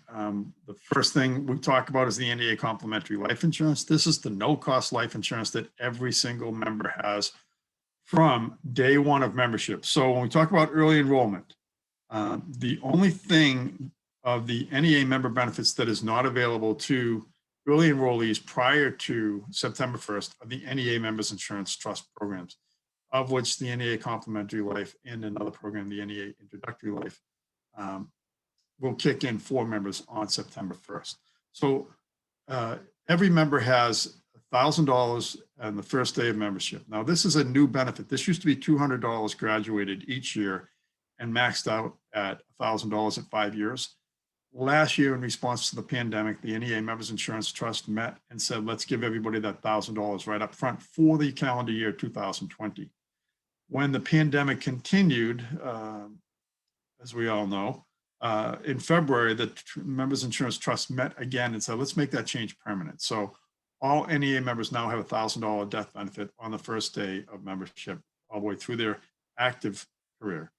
the first thing we talk about is the NEA complimentary life insurance. This is the no-cost life insurance that every single member has from day one of membership. So when we talk about early enrollment, the only thing of the NEA member benefits that is not available to early enrollees prior to September 1st are the NEA Members Insurance Trust programs, of which the NEA Complimentary Life and another program, the NEA Introductory Life, will kick in for members on September 1st. So every member has $1,000 on the first day of membership. Now, this is a new benefit. This used to be $200 graduated each year and maxed out at $1,000 at 5 years. Last year, in response to the pandemic, the NEA Members Insurance Trust met and said, let's give everybody that $1,000 right up front for the calendar year 2020. When the pandemic continued, as we all know, in February, the Members Insurance Trust met again and said, let's make that change permanent. So all NEA members now have a $1,000 death benefit on the first day of membership, all the way through their active career.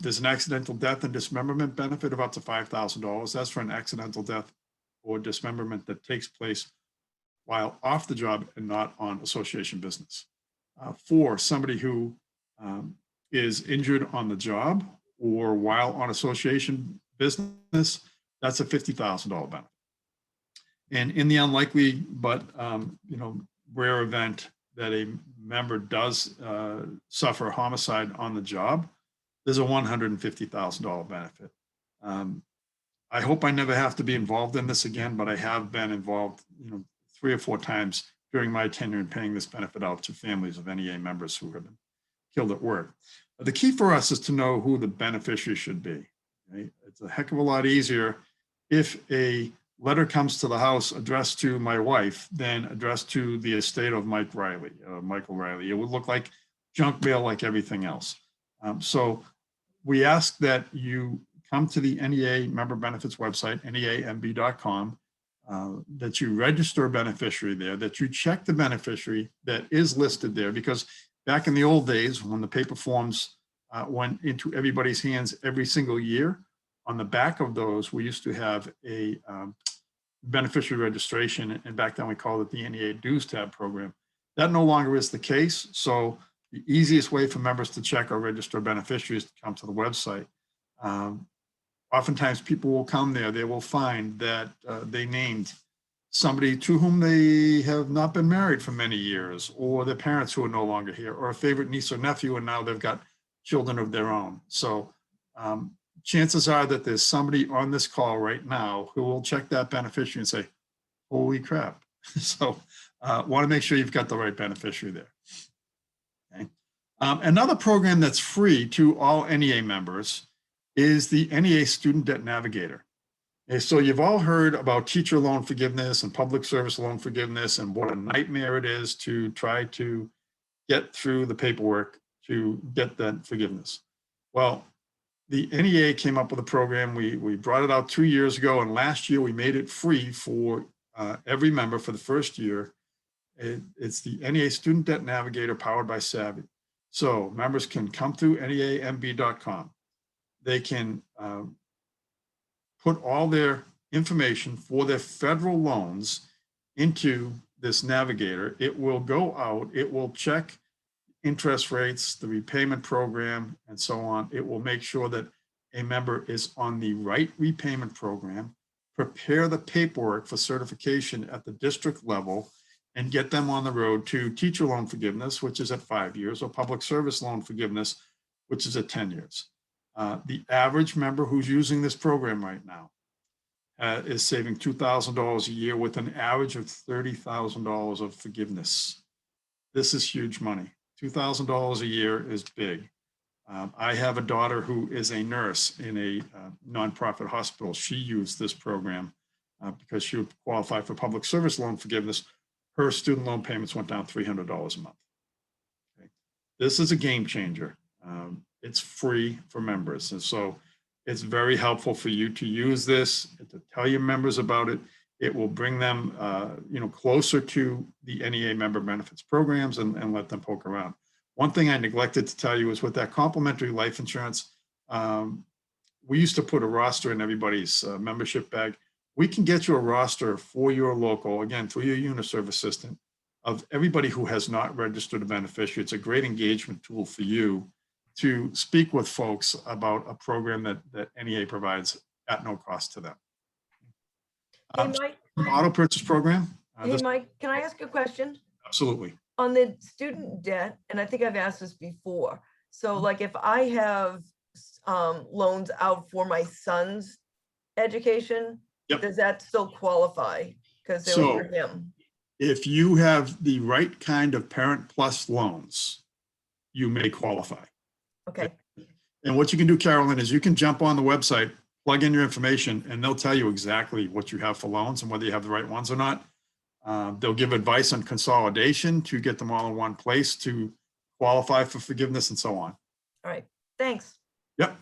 There's an accidental death and dismemberment benefit of up to $5,000. That's for an accidental death or dismemberment that takes place while off the job and not on association business. For somebody who is injured on the job or while on association business, that's a $50,000 benefit. And in the unlikely but rare event that a member does suffer a homicide on the job, there's a $150,000 benefit. I hope I never have to be involved in this again, but I have been involved 3 or 4 times during my tenure in paying this benefit out to families of NEA members who have been killed at work. The key for us is to know who the beneficiary should be. Right? It's a heck of a lot easier if a letter comes to the house addressed to my wife than addressed to the estate of Michael Riley. It would look like junk mail like everything else. So we ask that you come to the NEA member benefits website, neamb.com, that you register a beneficiary there, that you check the beneficiary that is listed there, because back in the old days when the paper forms went into everybody's hands every single year, on the back of those, we used to have a beneficiary registration, and back then we called it the NEA Dues Tab program. That no longer is the case. So the easiest way for members to check or register beneficiaries is to come to the website. Oftentimes people will come there, they will find that they named somebody to whom they have not been married for many years, or their parents who are no longer here, or a favorite niece or nephew, and now they've got children of their own. So chances are that there's somebody on this call right now who will check that beneficiary and say, holy crap. So want to make sure you've got the right beneficiary there. Okay. Another program that's free to all NEA members is the NEA Student Debt Navigator. And so you've all heard about teacher loan forgiveness and public service loan forgiveness and what a nightmare it is to try to get through the paperwork to get that forgiveness. Well, the NEA came up with a program. We brought it out 2 years ago, and last year we made it free for every member for the first year. It's the NEA Student Debt Navigator powered by Savvy. So members can come through neamb.com. They can put all their information for their federal loans into this navigator. It will go out, it will check interest rates, the repayment program, and so on. It will make sure that a member is on the right repayment program, prepare the paperwork for certification at the district level, and get them on the road to teacher loan forgiveness, which is at 5 years, or public service loan forgiveness, which is at 10 years. The average member who's using this program right now is saving $2,000 a year with an average of $30,000 of forgiveness. This is huge money. $2,000 a year is big. I have a daughter who is a nurse in a nonprofit hospital. She used this program because she would qualify for public service loan forgiveness. Her student loan payments went down $300 a month. Okay. This is a game changer. It's free for members. And so it's very helpful for you to use this, to tell your members about it. It will bring them closer to the NEA member benefits programs and let them poke around. One thing I neglected to tell you is with that complimentary life insurance, we used to put a roster in everybody's membership bag. We can get you a roster for your local, again, through your UniServe assistant, of everybody who has not registered a beneficiary. It's a great engagement tool for you to speak with folks about a program that NEA provides at no cost to them. Hey, Mike, Auto purchase program. hey, Mike, can I ask a question? Absolutely. On the student debt, and I think I've asked this before. So like if I have loans out for my son's education, Yep. does that still qualify? Because they were for him. If you have the right kind of Parent Plus loans, you may qualify. Okay, And what you can do, Carolyn, is you can jump on the website, plug in your information, and they'll tell you exactly what you have for loans and whether you have the right ones or not. They'll give advice on consolidation to get them all in one place to qualify for forgiveness and so on. all right, thanks. Yep.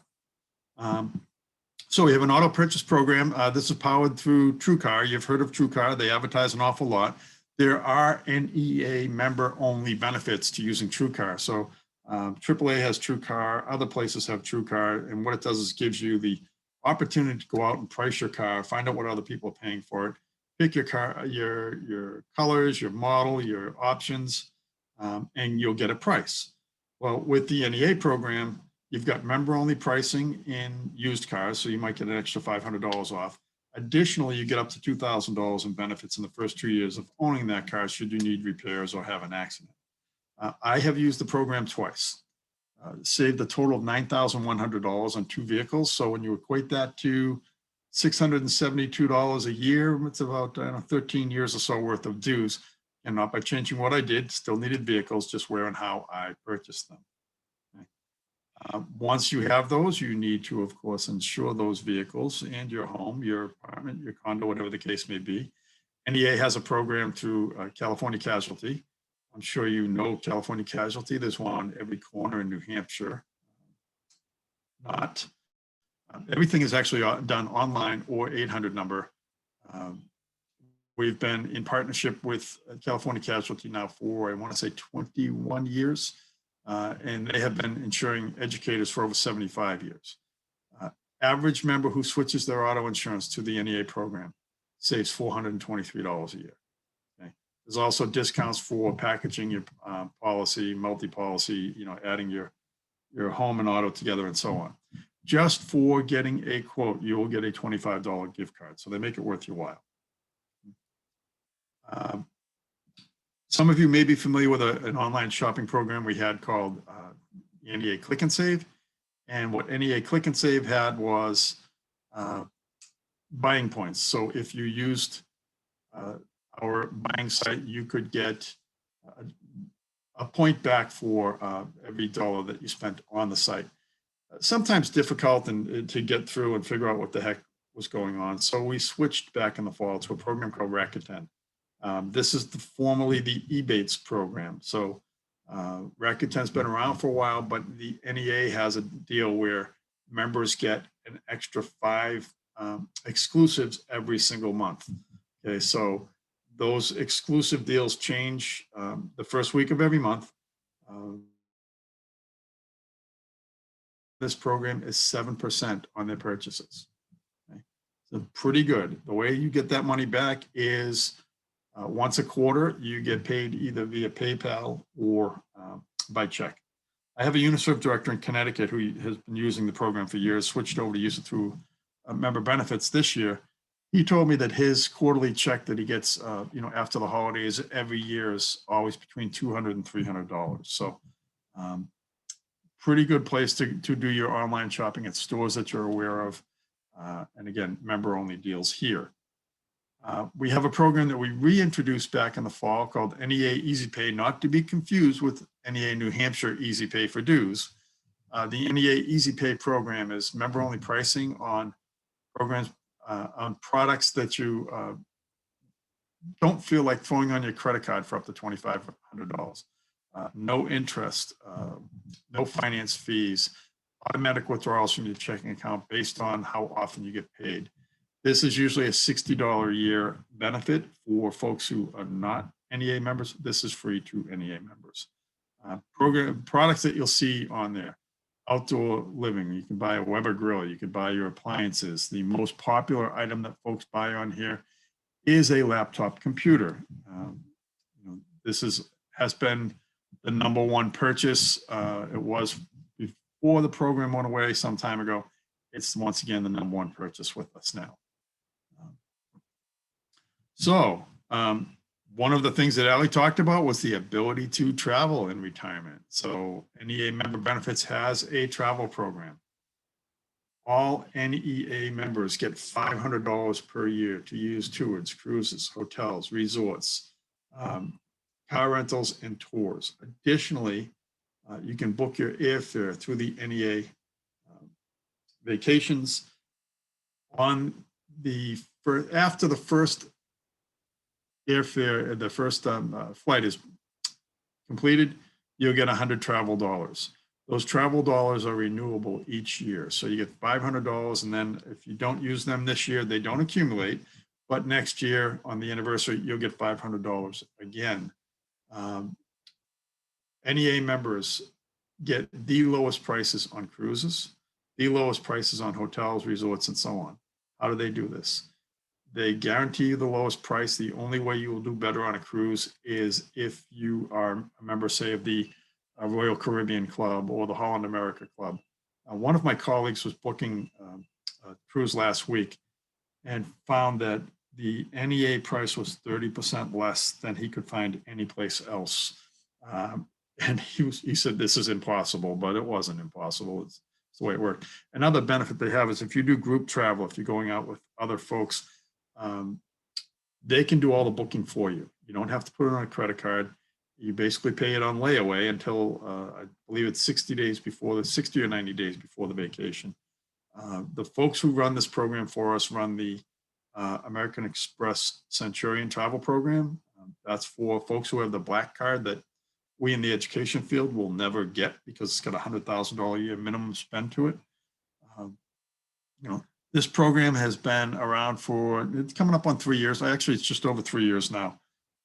So we have an auto purchase program. This is powered through TrueCar. You've heard of TrueCar. They advertise an awful lot. There are NEA member only benefits to using TrueCar. So AAA has TrueCar, other places have TrueCar. And what it does is gives you the opportunity to go out and price your car, find out what other people are paying for it, pick your car, your colors, your model, your options, and you'll get a price. Well, with the NEA program, you've got member-only pricing in used cars, so you might get an extra $500 off. Additionally, you get up to $2,000 in benefits in the first 2 years of owning that car should you need repairs or have an accident. I have used the program twice. Saved a total of $9,100 on 2 vehicles. So when you equate that to $672 a year, it's about 13 years or so worth of dues. And not by changing what I did, still needed vehicles, just where and how I purchased them. Okay. Once you have those, you need to, of course, insure those vehicles and your home, your apartment, your condo, whatever the case may be. NEA has a program through California Casualty. I'm sure you know California Casualty. There's one on every corner in New Hampshire. Everything is actually done online or 800 number. We've been in partnership with California Casualty now for, I want to say 21 years. And they have been insuring educators for over 75 years. Average member who switches their auto insurance to the NEA program saves $423 a year. Okay. There's also discounts for packaging your policy, multi-policy, adding your home and auto together and so on. Just for getting a quote, you will get a $25 gift card. So they make it worth your while. Some of you may be familiar with an online shopping program we had called NEA Click and Save. And what NEA Click and Save had was buying points. So if you used our buying site, you could get a point back for every dollar that you spent on the site. Sometimes difficult to get through and figure out what the heck was going on. So we switched back in the fall to a program called Rakuten. This is formerly the Ebates program. So Rakuten's been around for a while, but the NEA has a deal where members get an extra 5 exclusives every single month. Okay, so those exclusive deals change the first week of every month. This program is 7% on their purchases. Okay? So pretty good. The way you get that money back is once a quarter, you get paid either via PayPal or by check. I have a UniServe director in Connecticut who has been using the program for years, switched over to use it through member benefits this year. He told me that his quarterly check that he gets, after the holidays every year is always between $200 and $300. So pretty good place to do your online shopping at stores that you're aware of. And again, member only deals here. We have a program that we reintroduced back in the fall called NEA Easy Pay, not to be confused with NEA New Hampshire Easy Pay for dues. The NEA Easy Pay program is member only pricing on programs, on products that you don't feel like throwing on your credit card for up to $2,500. No interest, no finance fees, automatic withdrawals from your checking account based on how often you get paid. This is usually a $60 a year benefit for folks who are not NEA members. This is free to NEA members. Program products that you'll see on there: outdoor living. You can buy a Weber grill. You can buy your appliances. The most popular item that folks buy on here is a laptop computer. This has been the #1 purchase. It was before the program went away some time ago. It's once again the #1 purchase with us now. So one of the things that Ali talked about was the ability to travel in retirement. So NEA Member Benefits has a travel program. All NEA members get $500 per year to use tours, cruises, hotels, resorts, car rentals, and tours. Additionally, you can book your airfare through the NEA vacations on after the first airfare, the first flight is completed, you'll get 100 travel dollars. Those travel dollars are renewable each year. So you get $500, and then if you don't use them this year, they don't accumulate. But next year on the anniversary, you'll get $500 again. NEA members get the lowest prices on cruises, the lowest prices on hotels, resorts, and so on. How do they do this? They guarantee you the lowest price. The only way you will do better on a cruise is if you are a member, say, of the Royal Caribbean Club or the Holland America Club. One of my colleagues was booking a cruise last week and found that the NEA price was 30% less than he could find anyplace else. And he said, this is impossible, but it wasn't impossible. It's the way it worked. Another benefit they have is if you do group travel, if you're going out with other folks, they can do all the booking for you. You don't have to put it on a credit card. You basically pay it on layaway until I believe it's 60 or 90 days before the vacation. The folks who run this program for us run the American Express Centurion travel program. That's for folks who have the black card that we in the education field will never get because it's got a $100,000 a year minimum spend to it. This program has been around it's coming up on 3 years. Actually, it's just over 3 years now.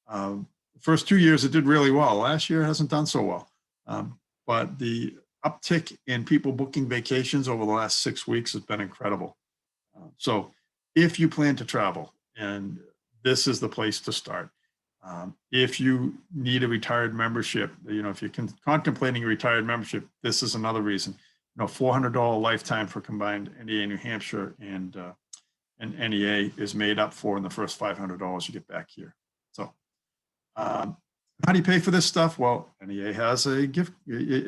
The first 2 years, it did really well. Last year, it hasn't done so well. But the uptick in people booking vacations over the last 6 weeks has been incredible. So if you plan to travel, and this is the place to start. If you need a retired membership, if you're contemplating a retired membership, this is another reason. $400 lifetime for combined NEA New Hampshire and NEA is made up for in the first $500 you get back here. So how do you pay for this stuff? Well, NEA has a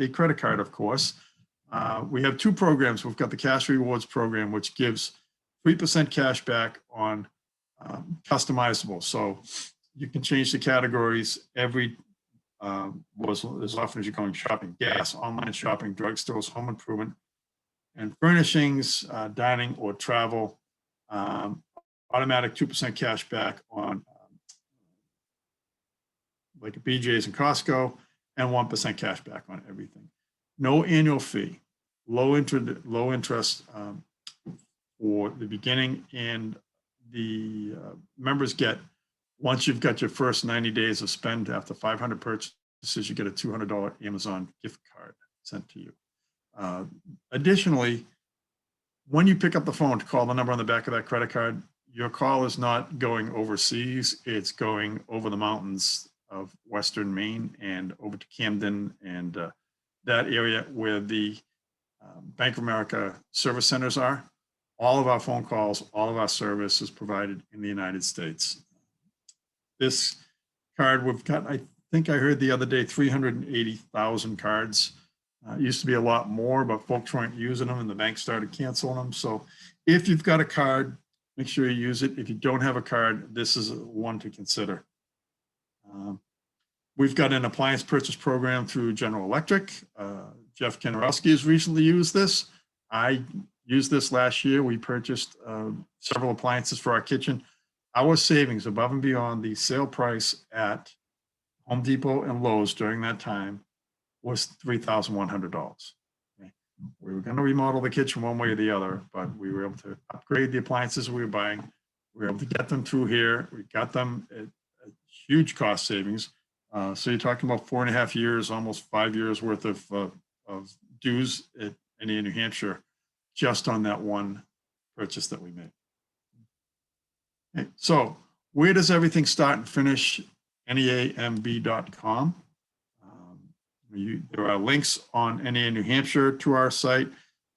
credit card, of course. We have 2 programs. We've got the Cash Rewards program, which gives 3% cash back on customizable. So you can change the categories as often as you're going shopping: gas, online shopping, drugstores, home improvement, and furnishings, dining or travel. automatic 2% cash back on like BJ's and Costco, and 1% cash back on everything. No annual fee, low interest for the beginning, and the members get, once you've got your first 90 days of spend after 500 purchases, you get a $200 Amazon gift card sent to you. Additionally, when you pick up the phone to call the number on the back of that credit card, your call is not going overseas, it's going over the mountains of Western Maine and over to Camden and that area where the Bank of America service centers are. All of our phone calls, all of our service is provided in the United States. This card, we've got, I think I heard the other day, 380,000 cards. It used to be a lot more, but folks weren't using them and the bank started canceling them. So if you've got a card, make sure you use it. If you don't have a card, this is one to consider. We've got an appliance purchase program through General Electric. Jeff Kenarowski has recently used this. I used this last year. We purchased several appliances for our kitchen. Our savings above and beyond the sale price at Home Depot and Lowe's during that time was $3,100. Okay. We were going to remodel the kitchen one way or the other, but we were able to upgrade the appliances we were buying. We were able to get them through here. We got them at a huge cost savings. So you're talking about 4.5 years, almost 5 years worth of dues at NEA New Hampshire, just on that one purchase that we made. Okay. So where does everything start and finish? NEAMB.com. There are links on NEA New Hampshire to our site.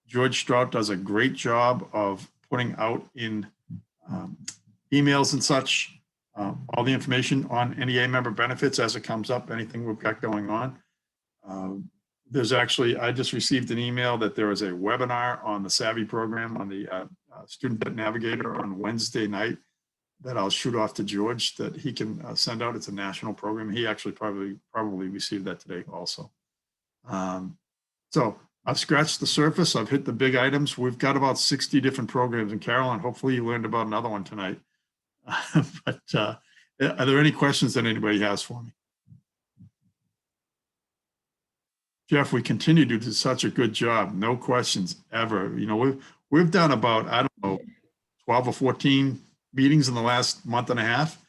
George Strout does a great job of putting out in emails and such all the information on NEA member benefits as it comes up, anything we've got going on. There's actually, I just received an email that there is a webinar on the Savvy program on the Student Debt Navigator on Wednesday night that I'll shoot off to George that he can send out. It's a national program. He actually probably received that today also. So I've scratched the surface. I've hit the big items. We've got about 60 different programs in Carolyn. Hopefully you learned about another one tonight. But are there any questions that anybody has for me? Jeff, we continue to do such a good job. No questions ever. You know, we've done about, I don't know, 12 or 14 meetings in the last month and a half.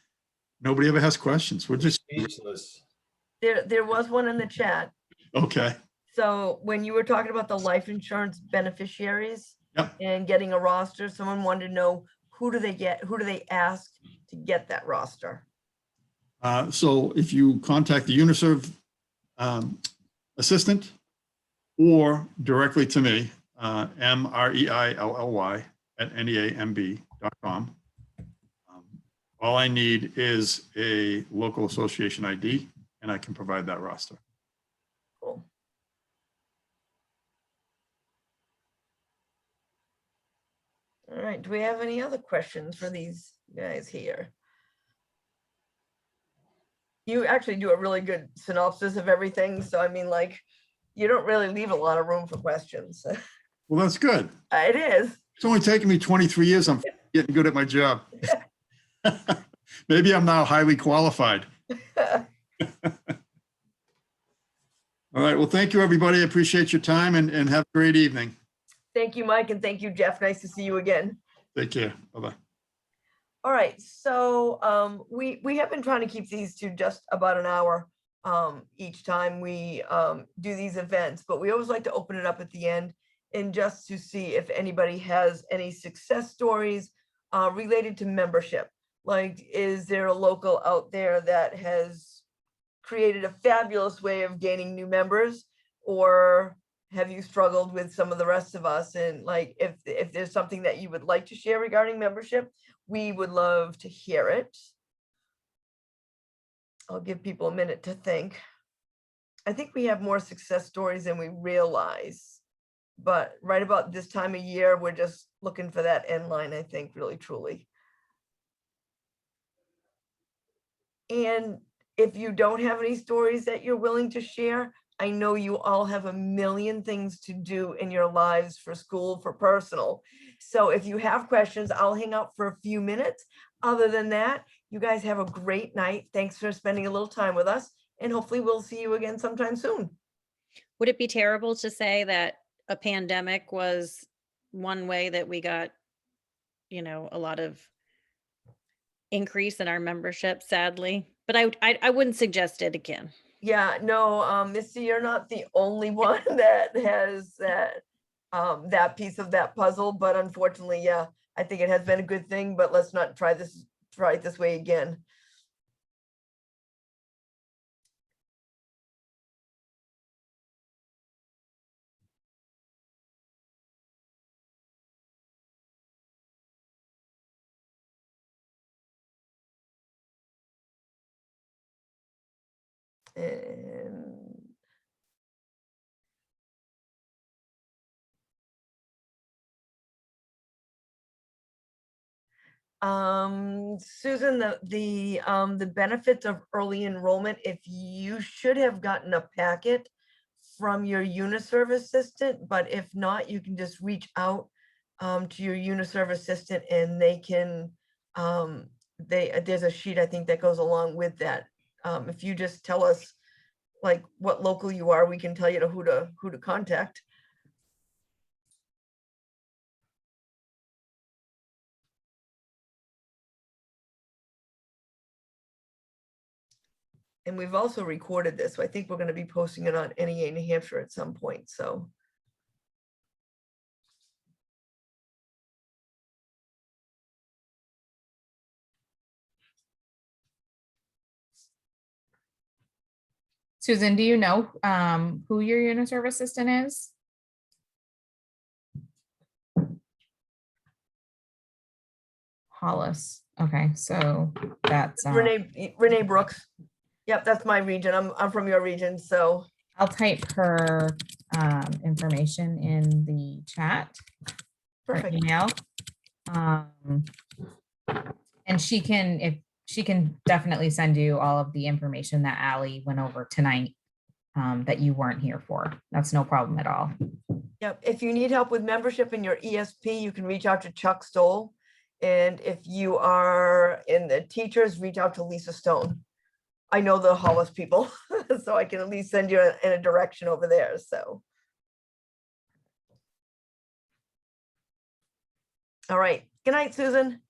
Nobody ever has questions. We're just Speechless. There was one in the chat. okay. So when you were talking about the life insurance beneficiaries, Yep. and getting a roster, someone wanted to know who do they ask to get that roster? So if you contact the Uniserv assistant or directly to me, MREILLY at NEAMB.com. All I need is a local association ID and I can provide that roster. Cool. All right, do we have any other questions for these guys here? You actually do a really good synopsis of everything. So I mean, like, you don't really leave a lot of room for questions. Well, that's good. It is. It's only taken me 23 years. I'm getting good at my job. Maybe I'm now highly qualified. All right. Well, thank you, everybody. I appreciate your time and have a great evening. Thank you, Mike, and thank you, Jeff. Nice to see you again. Take care. Bye-bye. All right, so we have been trying to keep these to just about an hour each time we do these events, but we always like to open it up at the end and just to see if anybody has any success stories related to membership. Like, is there a local out there that has created a fabulous way of gaining new members, or have you struggled with some of the rest of us? And like, if there's something that you would like to share regarding membership, we would love to hear it. I'll give people a minute to think. I think we have more success stories than we realize, but right about this time of year, we're just looking for that end line, I think, really, truly. And if you don't have any stories that you're willing to share, I know you all have a million things to do in your lives for school, for personal. So if you have questions, I'll hang out for a few minutes. Other than that, you guys have a great night. Thanks for spending a little time with us, and hopefully we'll see you again sometime soon. Would it be terrible to say that a pandemic was one way that we got, a lot of increase in our membership, sadly? But I wouldn't suggest it again. Yeah, no, Missy, you're not the only one that has that piece of that puzzle, but unfortunately, yeah, I think it has been a good thing, but let's not try it this way again. And Susan, the benefits of early enrollment, if you should have gotten a packet from your UniServe assistant, but if not, you can just reach out to your UniServe assistant and they can, there's a sheet I think that goes along with that. If you just tell us like what local you are, we can tell you who to contact. And we've also recorded this, so I think we're going to be posting it on NEA New Hampshire at some point, so. Susan, do you know who your UniServe assistant is? Hollis. Okay, so that's Renee Brooks. Yep, that's my region. I'm from your region, so. I'll type her information in the chat or Perfect. email. And she can definitely send you all of the information that Allie went over tonight that you weren't here for. That's no problem at all. Yep, if you need help with membership in your ESP, you can reach out to Chuck Stoll. And if you are in the teachers, reach out to Lisa Stone. I know the Hollis people, so I can at least send you in a direction over there, so. All right, good night, Susan.